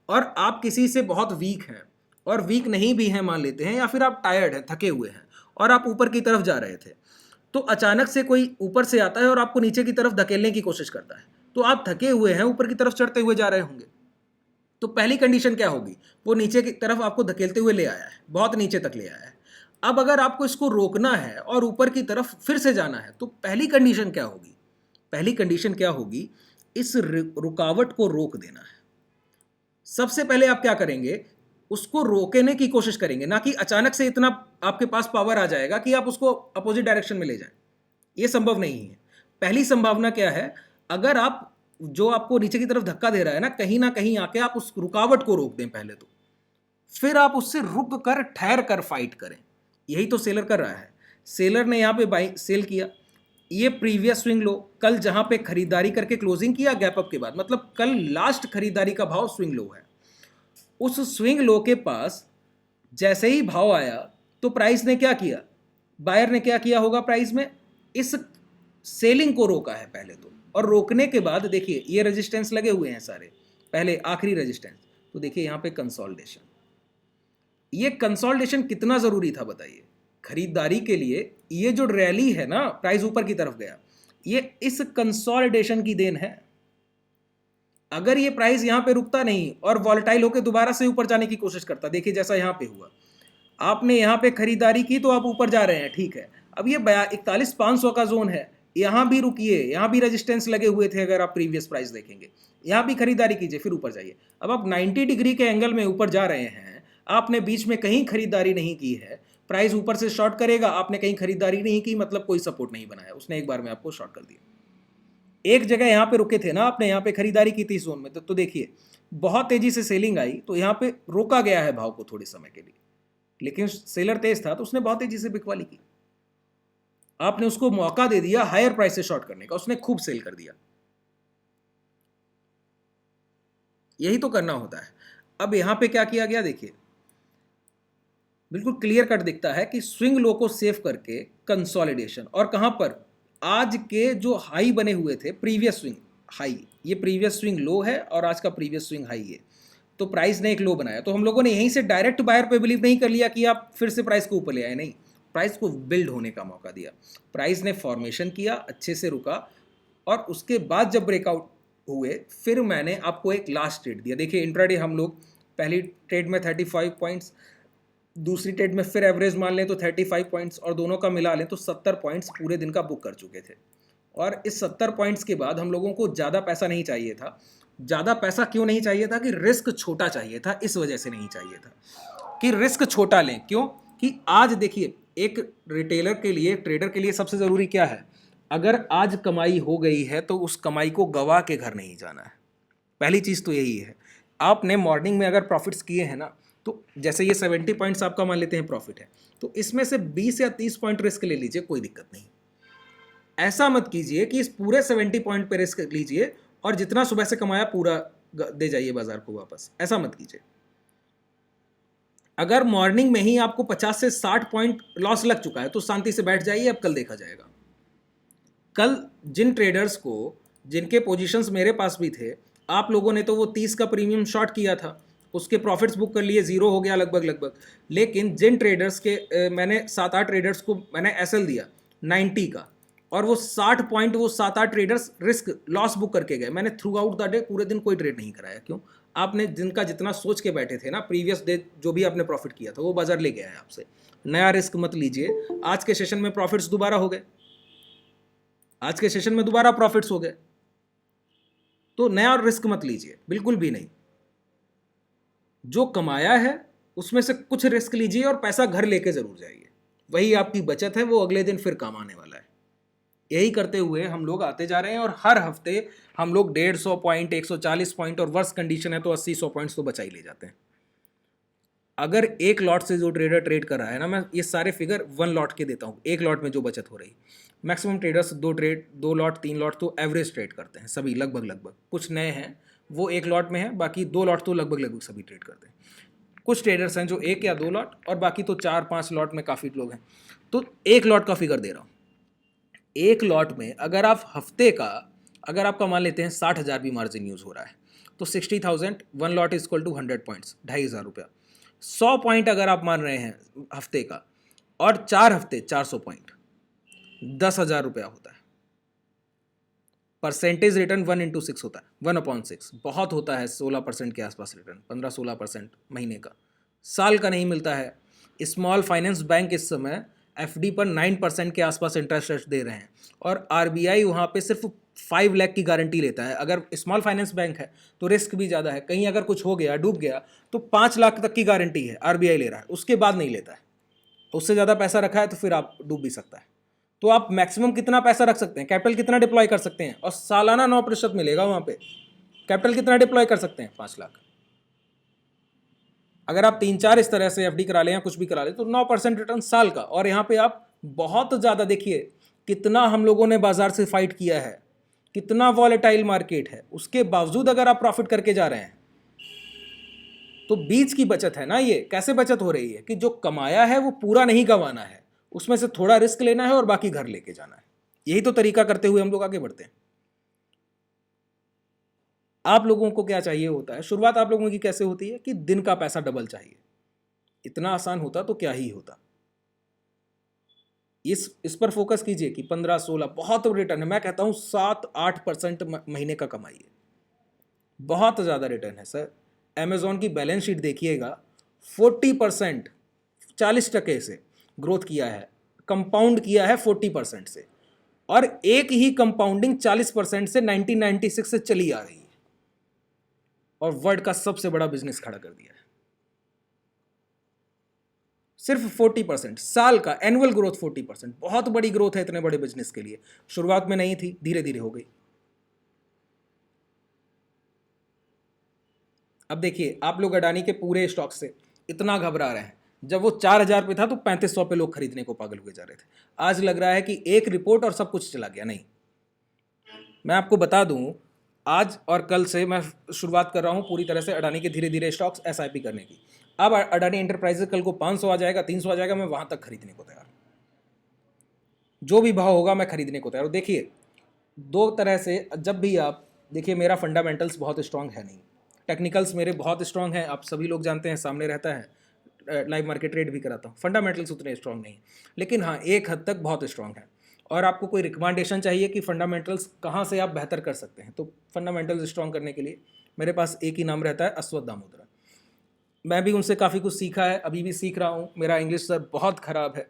A: और आप किसी से बहुत वीक हैं और वीक नहीं भी हैं मान लेते हैं, या फिर आप टायर्ड हैं, थके हुए हैं, और आप ऊपर की तरफ जा रहे थे, तो अचानक से कोई ऊपर से आता है और आपको नीचे की तरफ धकेलने की कोशिश करता है, तो आप थके हुए हैं, ऊपर की तरफ चढ़ते हुए जा रहे होंगे, तो पहली कंडीशन क्या होगी? वो नीचे की तरफ आपको धकेलते हुए ले आया है, बहुत नीचे तक ले आया है। अब अगर आपको इसको रोकना है और ऊपर की तरफ फिर से जाना है, तो पहली कंडीशन क्या होगी? पहली कंडीशन क्या होगी? इस रुकावट को रोक देना है। सबसे पहले आप क्या करेंगे? उसको रोकने की कोशिश करेंगे, ना कि अचानक से इतना आपके पास पावर आ जाएगा कि आप उसको अपोजिट डायरेक्शन में ले जाएं। ये संभव नहीं है। पहली संभावना क्या है? अगर आप, जो आपको नीचे की तरफ धक्का दे रहा है ना कहीं आके आप उस रुकावट को रोक दें पहले, तो फिर आप उससे रुक कर, ठहर कर फाइट करें। यही तो सेलर कर रहा है। सेलर ने यहाँ पे बाई सेल किया, ये प्रीवियस स्विंग लो, कल जहां पे खरीदारी करके क्लोजिंग किया गैप अप के बाद, मतलब कल लास्ट खरीदारी का भाव स्विंग लो है, उस स्विंग लो के पास जैसे ही भाव आया तो प्राइस ने क्या किया? बायर ने क्या किया होगा? प्राइस में इस सेलिंग को रोका है पहले तो, और रोकने के बाद देखिए ये रेजिस्टेंस लगे हुए हैं सारे, पहले आखिरी रेजिस्टेंस, तो देखिए यहां पे कंसोलिडेशन। ये कंसोलिडेशन कितना जरूरी था बताइए खरीदारी के लिए? ये जो रैली है ना, प्राइस ऊपर की तरफ गया, ये इस कंसोलिडेशन की देन है। अगर ये प्राइस यहां पे रुकता नहीं और वॉलेटाइल होकर दोबारा से ऊपर जाने की कोशिश करता, देखिए जैसा यहां पे हुआ, आपने यहां पे खरीदारी की तो आप ऊपर जा रहे हैं, ठीक है। अब ये 41,500 का जोन है, यहां भी रुकिए, यहां भी रेजिस्टेंस लगे हुए थे, अगर आप प्रीवियस प्राइस देखेंगे, यहां भी खरीदारी कीजिए, फिर ऊपर जाइए। अब आप 90 डिग्री के एंगल में ऊपर जा रहे हैं, आपने बीच में कहीं खरीदारी नहीं की है, प्राइस ऊपर से शॉर्ट करेगा, आपने कहीं खरीदारी नहीं की, मतलब कोई सपोर्ट नहीं बनाया, उसने एक बार में आपको शॉर्ट कर दिया। एक जगह यहां पे रुके थे ना, आपने यहां पे खरीदारी की थी इस जोन में, तो देखिए बहुत तेजी से सेलिंग आई, तो यहां पे रोका गया है भाव को थोड़े समय के लिए, लेकिन सेलर तेज था तो उसने बहुत तेजी से बिकवाली की, आपने उसको मौका दे दिया हायर प्राइस से शॉर्ट करने का, उसने खूब सेल कर दिया। यही तो करना होता है। अब यहां पे क्या किया गया देखिए, बिल्कुल क्लियर कट दिखता है कि स्विंग लो को सेव करके कंसोलिडेशन, और कहां पर? आज के जो हाई बने हुए थे, प्रीवियस स्विंग हाई, ये प्रीवियस स्विंग लो है और आज का प्रीवियस स्विंग हाई है, तो प्राइस ने एक लो बनाया, तो हम लोगों ने यहीं से डायरेक्ट बायर पे बिलीव नहीं कर लिया कि आप फिर से प्राइस को ऊपर ले आए, नहीं, प्राइस को बिल्ड होने का मौका दिया। प्राइस ने फॉर्मेशन किया, अच्छे से रुका, और उसके बाद जब ब्रेकआउट हुए फिर मैंने आपको एक लास्ट ट्रेड दिया। देखिए इंट्राडे हम लोग पहली ट्रेड में 35 पॉइंट्स, दूसरी ट्रेड में फिर एवरेज मान लें तो 35 पॉइंट्स, और दोनों का मिला लें तो 70 पॉइंट्स पूरे दिन का बुक कर चुके थे। और इस 70 पॉइंट्स के बाद हम लोगों को ज़्यादा पैसा नहीं चाहिए था। ज़्यादा पैसा क्यों नहीं चाहिए था? कि रिस्क छोटा चाहिए था, इस वजह से नहीं चाहिए था कि रिस्क छोटा लें। क्यों? कि आज देखिए एक रिटेलर के लिए, ट्रेडर के लिए सबसे ज़रूरी क्या है? अगर आज कमाई हो गई है तो उस कमाई को गवा के घर नहीं जाना है। पहली चीज़ तो यही है। आपने मॉर्निंग में अगर प्रॉफिट्स किए हैं ना, तो जैसे ये 70 पॉइंट्स आपका मान लेते हैं प्रॉफिट है, तो इसमें से 20 या 30 पॉइंट रिस्क ले लीजिए, कोई दिक्कत नहीं। ऐसा मत कीजिए कि इस पूरे 70 पॉइंट पे रिस्क लीजिए और जितना सुबह से कमाया पूरा दे जाइए बाजार को वापस, ऐसा मत कीजिए। अगर मॉर्निंग में ही आपको 50 से 60 पॉइंट लॉस लग चुका है तो शांति से बैठ जाइए, अब कल देखा जाएगा। कल जिन ट्रेडर्स को, जिनके पोजीशंस मेरे पास भी थे, आप लोगों ने तो वो 30 का प्रीमियम शॉर्ट किया था, उसके प्रॉफिट्स बुक कर लिए, जीरो हो गया लगभग। लेकिन जिन ट्रेडर्स के मैंने 7-8 ट्रेडर्स को मैंने एसएल दिया 90 का, और वो 60 पॉइंट वो 7-8 ट्रेडर्स रिस्क लॉस बुक करके गए। मैंने थ्रू आउट द डे पूरे दिन कोई ट्रेड नहीं कराया। क्यों? आपने जिनका जितना सोच के बैठे थे ना, प्रीवियस डे जो भी आपने प्रॉफिट किया था वो बाजार ले गया है आपसे। नया रिस्क मत लीजिए। आज के सेशन में प्रॉफिट्स दोबारा हो गए, आज के सेशन में दोबारा प्रॉफिट्स हो गए, तो नया रिस्क मत लीजिए, बिल्कुल भी नहीं। जो कमाया है उसमें से कुछ रिस्क लीजिए और पैसा घर लेके जरूर जाइए, वही आपकी बचत है, वो अगले दिन फिर काम आने वाला है। यही करते हुए हम लोग आते जा रहे हैं, और हर हफ्ते हम लोग 150 पॉइंट, 140 पॉइंट, और वर्स्ट कंडीशन है तो 80-100 पॉइंट्स तो बचा ही ले जाते हैं। अगर एक लॉट से जो ट्रेडर ट्रेड कर रहा है ना, मैं ये सारे फिगर 1 लॉट के देता हूँ, एक लॉट में जो बचत हो रही। मैक्सिमम ट्रेडर्स 2 लॉट 3 लॉट तो एवरेज ट्रेड करते हैं सभी, लगभग। कुछ नए हैं वो 1 लॉट में है, बाकी 2 लॉट तो लगभग सभी ट्रेड करते हैं। कुछ ट्रेडर्स हैं जो 1 या 2 लॉट, और बाकी तो 4-5 लॉट में काफ़ी लोग हैं। तो 1 लॉट का फिगर दे रहा हूँ। 1 लॉट में अगर आप हफ्ते का, अगर आपका मान लेते हैं 60,000 भी मार्जिन यूज़ हो रहा है, तो 60,000 1 lot is equal to 100 points, 2,500 रुपया। 100 पॉइंट अगर आप मान रहे हैं हफ्ते का, और 4 हफ्ते 400 पॉइंट, 10,000 रुपया होता है। परसेंटेज रिटर्न 1/6 होता है, 1/6 बहुत होता है, 16% के आसपास रिटर्न, 15-16% महीने का, साल का नहीं मिलता है। स्मॉल फाइनेंस बैंक इस समय एफडी पर 9% के आसपास इंटरेस्ट रेट दे रहे हैं, और आरबीआई वहाँ पे सिर्फ 5 लाख की गारंटी लेता है। अगर स्मॉल फाइनेंस बैंक है तो रिस्क भी ज़्यादा है, कहीं अगर कुछ हो गया, डूब गया, तो 5 लाख तक की गारंटी है आरबीआई ले रहा है, उसके बाद नहीं लेता है। उससे ज़्यादा पैसा रखा है तो फिर आप डूब भी सकता है। तो आप मैक्सिमम कितना पैसा रख सकते हैं, कैपिटल कितना डिप्लॉय कर सकते हैं, और सालाना 9% मिलेगा वहाँ पे। कैपिटल कितना डिप्लॉय कर सकते हैं? 5 लाख। अगर आप 3-4 इस तरह से एफडी करा लें या कुछ भी करा लें तो 9% रिटर्न साल का। और यहाँ पे आप बहुत ज़्यादा देखिए कितना हम लोगों ने बाजार से फाइट किया है, कितना वॉलेटाइल मार्केट है, उसके बावजूद अगर आप प्रॉफिट करके जा रहे हैं तो बीच की बचत है ना। ये कैसे बचत हो रही है कि जो कमाया है वो पूरा नहीं गंवाना है, उसमें से थोड़ा रिस्क लेना है और बाकी घर लेके जाना है। यही तो तरीका करते हुए हम लोग आगे बढ़ते हैं। आप लोगों को क्या चाहिए होता है, शुरुआत आप लोगों की कैसे होती है कि दिन का पैसा डबल चाहिए। इतना आसान होता तो क्या ही होता। इस पर फोकस कीजिए कि 15-16 बहुत रिटर्न है। मैं कहता हूं 7-8% महीने का कमाइए, बहुत ज़्यादा रिटर्न है सर। अमेजॉन की बैलेंस शीट देखिएगा, 40% 40% से ग्रोथ किया है, कंपाउंड किया है 40% से, और एक ही कंपाउंडिंग 40% से 1996 से चली आ रही है, और वर्ल्ड का सबसे बड़ा बिजनेस खड़ा कर दिया है। सिर्फ 40% साल का एनुअल ग्रोथ, 40% बहुत बड़ी ग्रोथ है इतने बड़े बिजनेस के लिए। शुरुआत में नहीं थी, धीरे धीरे हो गई। अब देखिए आप लोग अडानी के पूरे स्टॉक से इतना घबरा रहे हैं, जब वो 4,000 पे था तो 3,500 पे लोग खरीदने को पागल हुए जा रहे थे। आज लग रहा है कि एक रिपोर्ट और सब कुछ चला गया। नहीं, मैं आपको बता दूं, आज और कल से मैं शुरुआत कर रहा हूं पूरी तरह से अडानी के धीरे धीरे स्टॉक्स एसआईपी करने की। अब अडानी एंटरप्राइजेस कल को 500 आ जाएगा, 300 आ जाएगा, मैं वहां तक खरीदने को तैयार, जो भी भाव होगा मैं खरीदने को तैयार हूं। देखिए 2 तरह से, जब भी आप देखिए, मेरा फंडामेंटल्स बहुत स्ट्रांग है नहीं, टेक्निकल्स मेरे बहुत स्ट्रांग हैं, आप सभी लोग जानते हैं, सामने रहता है, लाइव मार्केट ट्रेड भी कराता हूँ। फंडामेंटल्स उतने स्ट्रांग नहीं, लेकिन हाँ एक हद तक बहुत स्ट्रांग है। और आपको कोई रिकमेंडेशन चाहिए कि फंडामेंटल्स कहाँ से आप बेहतर कर सकते हैं, तो फंडामेंटल्स स्ट्रांग करने के लिए मेरे पास एक ही नाम रहता है, अश्वत्थ दामोदरन। मैं भी उनसे काफ़ी कुछ सीखा है, अभी भी सीख रहा हूँ। मेरा इंग्लिश सर बहुत ख़राब है,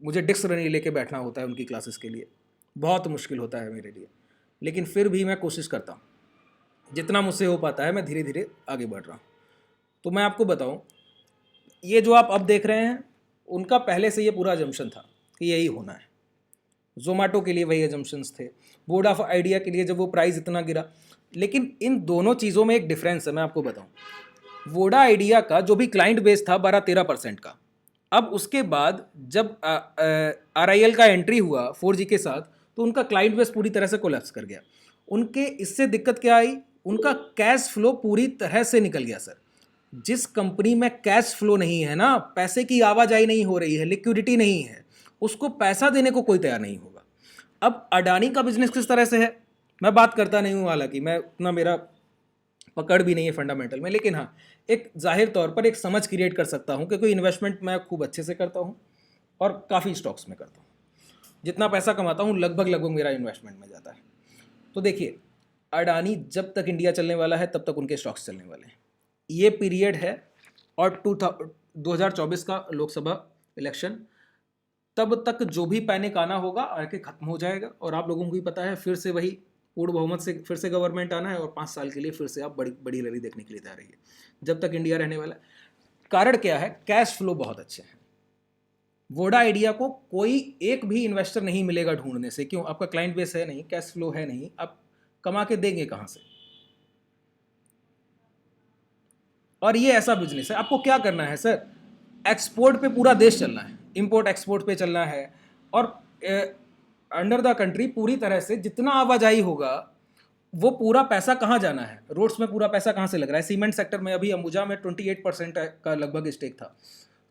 A: मुझे डिक्शनरी लेके बैठना होता है उनकी क्लासेस के लिए, बहुत मुश्किल होता है मेरे लिए, लेकिन फिर भी मैं कोशिश करता हूँ, जितना मुझसे हो पाता है मैं धीरे धीरे आगे बढ़ रहा हूँ। तो मैं आपको बताऊँ, ये जो आप अब देख रहे हैं उनका पहले से ये पूरा अजम्पशन था कि यही होना है। जोमेटो के लिए वही अजम्पशंस थे, बोर्ड ऑफ आइडिया के लिए जब वो प्राइस इतना गिरा। लेकिन इन दोनों चीज़ों में एक डिफरेंस है, मैं आपको बताऊं। वोडा आइडिया का जो भी क्लाइंट बेस था 12-13% का, अब उसके बाद जब RIL का एंट्री हुआ 4G के साथ, तो उनका क्लाइंट बेस पूरी तरह से कोलैप्स कर गया। उनके इससे दिक्कत क्या आई, उनका कैश फ्लो पूरी तरह से निकल गया सर। जिस कंपनी में कैश फ्लो नहीं है ना, पैसे की आवाजाही नहीं हो रही है, लिक्विडिटी नहीं है, उसको पैसा देने को कोई तैयार नहीं होगा। अब अडानी का बिजनेस किस तरह से है मैं बात करता नहीं हूँ, हालांकि मैं उतना, मेरा पकड़ भी नहीं है फंडामेंटल में, लेकिन हाँ एक जाहिर तौर पर एक समझ क्रिएट कर सकता हूँ कि कोई इन्वेस्टमेंट मैं खूब अच्छे से करता हूँ और काफ़ी स्टॉक्स में करता हूँ। जितना पैसा कमाता हूँ लगभग लगभग मेरा इन्वेस्टमेंट में जाता है। तो देखिए, अडानी जब तक इंडिया चलने वाला है तब तक उनके स्टॉक्स चलने वाले हैं। ये पीरियड है और 2024 का लोकसभा इलेक्शन, तब तक जो भी पैनिक आना होगा आके खत्म हो जाएगा। और आप लोगों को भी पता है फिर से वही पूर्ण बहुमत से फिर से गवर्नमेंट आना है और 5 साल के लिए फिर से आप बड़ी बड़ी रैली देखने के लिए तैयार रहिए जब तक इंडिया रहने वाला है। कारण क्या है? कैश फ्लो बहुत अच्छे हैं। वोडा आइडिया को कोई एक भी इन्वेस्टर नहीं मिलेगा ढूंढने से। क्यों? आपका क्लाइंट बेस है नहीं, कैश फ्लो है नहीं, आप कमा के देंगे कहां से? और ये ऐसा बिजनेस है, आपको क्या करना है सर? एक्सपोर्ट पे पूरा देश चलना है, इंपोर्ट एक्सपोर्ट पे चलना है, और अंडर द कंट्री पूरी तरह से जितना आवाजाही होगा वो पूरा पैसा कहाँ जाना है? रोड्स में पूरा पैसा कहाँ से लग रहा है? सीमेंट सेक्टर में अभी अंबुजा में 28% का लगभग स्टेक था।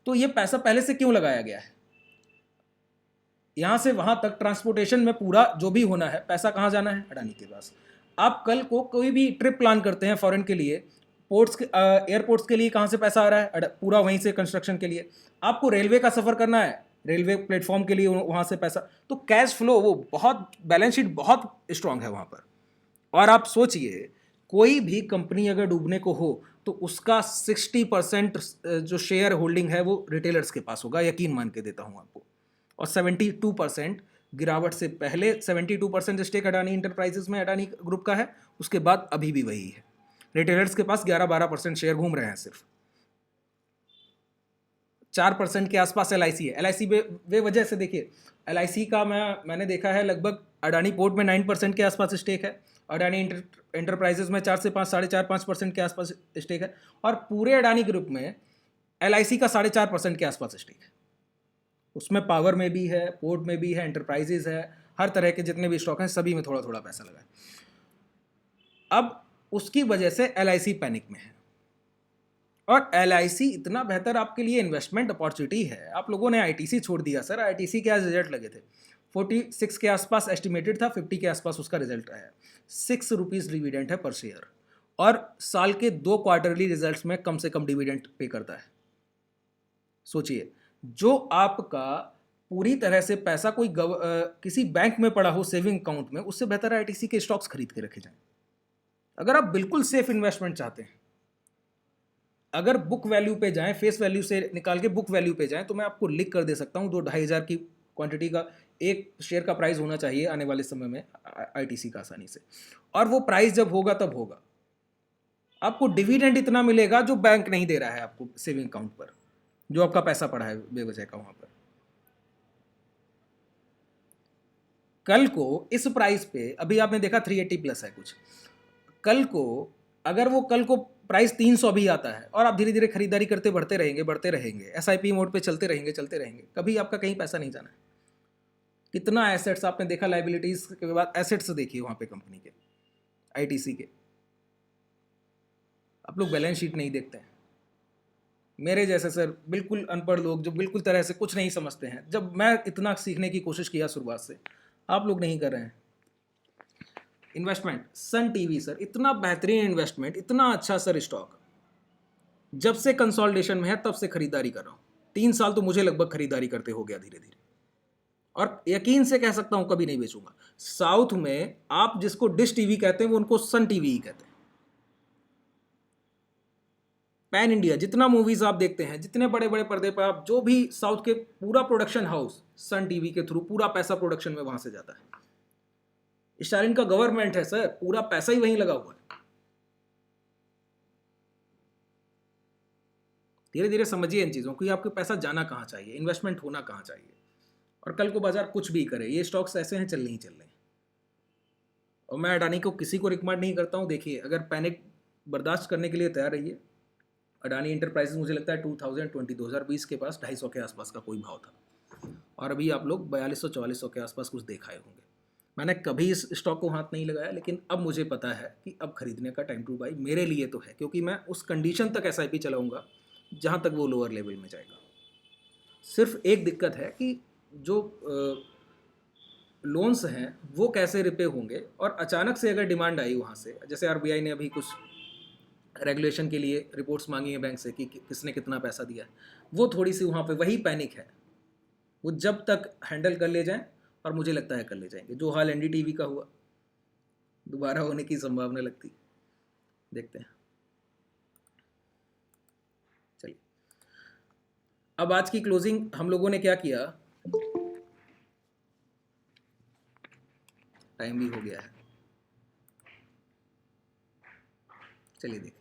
A: तो ये पैसा पहले से क्यों लगाया गया है? यहाँ से वहाँ तक ट्रांसपोर्टेशन में पूरा जो भी होना है, पैसा कहाँ जाना है? अडानी के पास। आप कल को कोई भी ट्रिप प्लान करते हैं फॉरेन के लिए, पोर्ट्स के एयरपोर्ट्स के लिए कहाँ से पैसा आ रहा है? पूरा वहीं से कंस्ट्रक्शन के लिए। आपको रेलवे का सफ़र करना है, रेलवे प्लेटफॉर्म के लिए वहाँ से पैसा। तो कैश फ्लो वो बहुत, बैलेंस शीट बहुत स्ट्रांग है वहाँ पर। और आप सोचिए, कोई भी कंपनी अगर डूबने को हो तो उसका 60% जो शेयर होल्डिंग है वो रिटेलर्स के पास होगा, यकीन मान के देता हूँ आपको। और 72% गिरावट से पहले 72% स्टेक अडानी इंटरप्राइजेस में, अडानी ग्रुप का है, उसके बाद अभी भी वही है। रिटेलर्स के पास 11-12% शेयर घूम रहे हैं सिर्फ। 4% के आसपास LIC है। LIC वे वजह से देखिए, LIC का मैंने देखा है लगभग अडानी पोर्ट में 9% के आसपास स्टेक है, अडानी एंटरप्राइजेस में 4 से 5, 4.5-5% के आसपास स्टेक है, और पूरे अडानी ग्रुप में LIC का 4.5% के आसपास स्टेक है। उसमें पावर में भी है, पोर्ट में भी है, एंटरप्राइजेज है, हर तरह के जितने भी स्टॉक हैं सभी में थोड़ा थोड़ा पैसा लगा है। अब उसकी वजह से LIC पैनिक में है। और LIC इतना बेहतर आपके लिए इन्वेस्टमेंट अपॉर्चुनिटी है। आप लोगों ने ITC छोड़ दिया सर। ITC के आज रिजल्ट लगे थे, 46 के आसपास एस्टिमेटेड था, 50 के आसपास उसका रिजल्ट आया। 6 रुपीज़ डिविडेंड है पर शेयर, और साल के 2 क्वार्टरली रिजल्ट्स में कम से कम डिविडेंड पे करता है। सोचिए, जो आपका पूरी तरह से पैसा कोई किसी बैंक में पड़ा हो सेविंग अकाउंट में, उससे बेहतर है ITC के स्टॉक्स खरीद के रखे जाएं। अगर आप बिल्कुल सेफ इन्वेस्टमेंट चाहते हैं, अगर बुक वैल्यू पे जाएं, फेस वैल्यू से निकाल के बुक वैल्यू पे जाएं, तो मैं आपको लिख कर दे सकता हूं 2-2.5 हज़ार की क्वांटिटी का एक शेयर का प्राइस होना चाहिए आने वाले समय में ITC का, आसानी से। और वो प्राइस जब होगा तब होगा, आपको डिविडेंड इतना मिलेगा जो बैंक नहीं दे रहा है आपको सेविंग अकाउंट पर, जो आपका पैसा पड़ा है बेवजह का वहां पर। कल को इस प्राइस पे, अभी आपने देखा 380 प्लस है कुछ, कल को अगर वो कल को प्राइस 300 भी आता है और आप धीरे धीरे खरीदारी करते बढ़ते रहेंगे, SIP मोड पे चलते रहेंगे, कभी आपका कहीं पैसा नहीं जाना है। कितना एसेट्स आपने देखा, लाइबिलिटीज के बाद एसेट्स देखिए वहां पे कंपनी के, ITC के। आप लोग बैलेंस शीट नहीं देखते हैं। मेरे जैसे सर बिल्कुल अनपढ़ लोग जो बिल्कुल तरह से कुछ नहीं समझते हैं, जब मैं इतना सीखने की कोशिश किया शुरुआत से, आप लोग नहीं कर रहे हैं। इन्वेस्टमेंट सन टीवी सर, इतना बेहतरीन इन्वेस्टमेंट, इतना अच्छा सर स्टॉक, जब से कंसोलिडेशन में है तब से खरीदारी कर रहा हूँ। 3 साल तो मुझे लगभग खरीदारी करते हो गया धीरे धीरे, और यकीन से कह सकता हूं कभी नहीं बेचूंगा। साउथ में आप जिसको डिश टीवी कहते हैं वो उनको सन टीवी ही कहते हैं। पैन इंडिया जितना मूवीज आप देखते हैं, जितने बड़े बड़े पर्दे पर आप, जो भी साउथ के पूरा प्रोडक्शन हाउस सन टीवी के थ्रू पूरा पैसा प्रोडक्शन में वहां से जाता है। स्टालिन का गवर्नमेंट है सर, पूरा पैसा ही वहीं लगा हुआ है। धीरे धीरे समझिए इन चीजों को, आपको पैसा जाना कहां चाहिए, इन्वेस्टमेंट होना कहां चाहिए। और कल को बाजार कुछ भी करे, ये स्टॉक्स ऐसे हैं, चल नहीं चल रहे। और मैं अडानी को किसी को रिकमेंड नहीं करता हूं। देखिए, अगर पैनिक बर्दाश्त करने के लिए तैयार रहिए। अडानी इंटरप्राइजेस मुझे लगता है 2020 के पास 250 के आसपास का कोई भाव था, और अभी आप लोग 4200-4400 के आसपास कुछ देख आए होंगे। मैंने कभी इस स्टॉक को हाथ नहीं लगाया, लेकिन अब मुझे पता है कि अब खरीदने का टाइम टू बाई मेरे लिए तो है, क्योंकि मैं उस कंडीशन तक एसआईपी चलाऊंगा जहां तक वो लोअर लेवल में जाएगा। सिर्फ एक दिक्कत है कि जो लोन्स हैं वो कैसे रिपे होंगे, और अचानक से अगर डिमांड आई वहाँ से, जैसे आरबीआई ने अभी कुछ रेगुलेशन के लिए रिपोर्ट्स मांगी है बैंक से कि किसने कितना पैसा दिया है, वो थोड़ी सी वहाँ पे वही पैनिक है। वो जब तक हैंडल कर ले जाएं, और मुझे लगता है कर ले जाएंगे। जो हाल एनडीटीवी का हुआ दोबारा होने की संभावना लगती, देखते हैं। चलिए, अब आज की क्लोजिंग हम लोगों ने क्या किया, टाइम भी हो गया है, चलिए देखिए।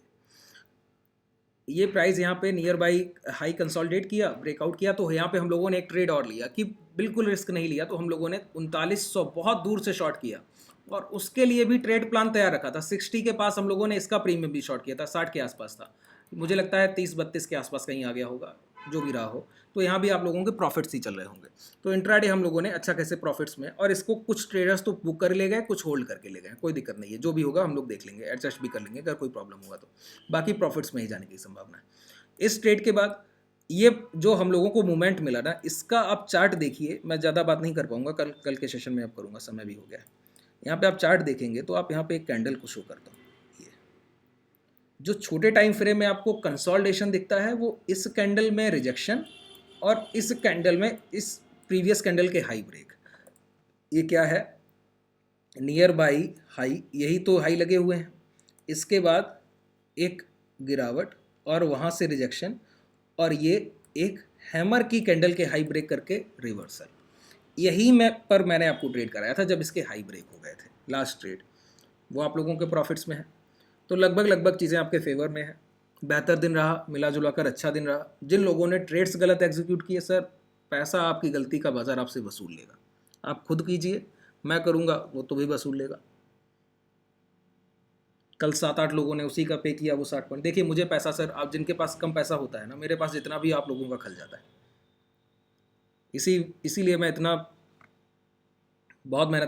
A: ये प्राइस यहाँ पे नियर बाई हाई कंसोलिडेट किया, ब्रेकआउट किया, तो यहाँ पे हम लोगों ने एक ट्रेड और लिया कि बिल्कुल रिस्क नहीं लिया, तो हम लोगों ने 3900 बहुत दूर से शॉर्ट किया, और उसके लिए भी ट्रेड प्लान तैयार रखा था। 60 के पास हम लोगों ने इसका प्रीमियम भी शॉर्ट किया था, 60 के आसपास था, मुझे लगता है 30-32 के आसपास कहीं आ गया होगा, जो भी रहा हो। तो यहाँ भी आप लोगों के प्रॉफिट्स ही चल रहे होंगे। तो इंट्राडे हम लोगों ने अच्छा खासे प्रॉफिट्स में, और इसको कुछ ट्रेडर्स तो बुक कर ले गए, कुछ होल्ड करके ले गए, कोई दिक्कत नहीं है, जो भी होगा हम लोग देख लेंगे, एडजस्ट भी कर लेंगे अगर कोई प्रॉब्लम हुआ तो। बाकी प्रॉफिट्स में ही जाने की संभावना है। इस ट्रेड के बाद ये जो हम लोगों को मूवमेंट मिला ना, इसका आप चार्ट देखिए। मैं ज़्यादा बात नहीं कर पाऊंगा, कल के सेशन में अब करूँगा, समय भी हो गया है। यहाँ पे आप चार्ट देखेंगे तो आप यहाँ पे एक कैंडल को शो करता हूँ। ये जो छोटे टाइम फ्रेम में आपको कंसोलिडेशन दिखता है, वो इस कैंडल में रिजेक्शन, और इस कैंडल में इस प्रीवियस कैंडल के हाई ब्रेक। ये क्या है, नियर बाई हाई, यही तो हाई लगे हुए हैं। इसके बाद एक गिरावट, और वहाँ से रिजेक्शन, और ये एक हैमर की कैंडल के हाई ब्रेक करके रिवर्सल। यही मैंने आपको ट्रेड कराया था जब इसके हाई ब्रेक हो गए थे। लास्ट ट्रेड वो आप लोगों के प्रॉफिट्स में है। तो लगभग चीज़ें आपके फेवर में है। बेहतर दिन रहा, मिला जुला कर अच्छा दिन रहा। जिन लोगों ने ट्रेड्स गलत एग्जीक्यूट किए, सर पैसा आपकी गलती का बाजार आपसे वसूल लेगा। आप खुद कीजिए, मैं करूँगा वो तो भी वसूल लेगा। कल 7-8 लोगों ने उसी का पे किया, वो 60 पॉइंट। देखिए मुझे पैसा, सर आप जिनके पास कम पैसा होता है ना, मेरे पास जितना भी आप लोगों का खल जाता है। इसीलिए मैं इतना बहुत मेहनत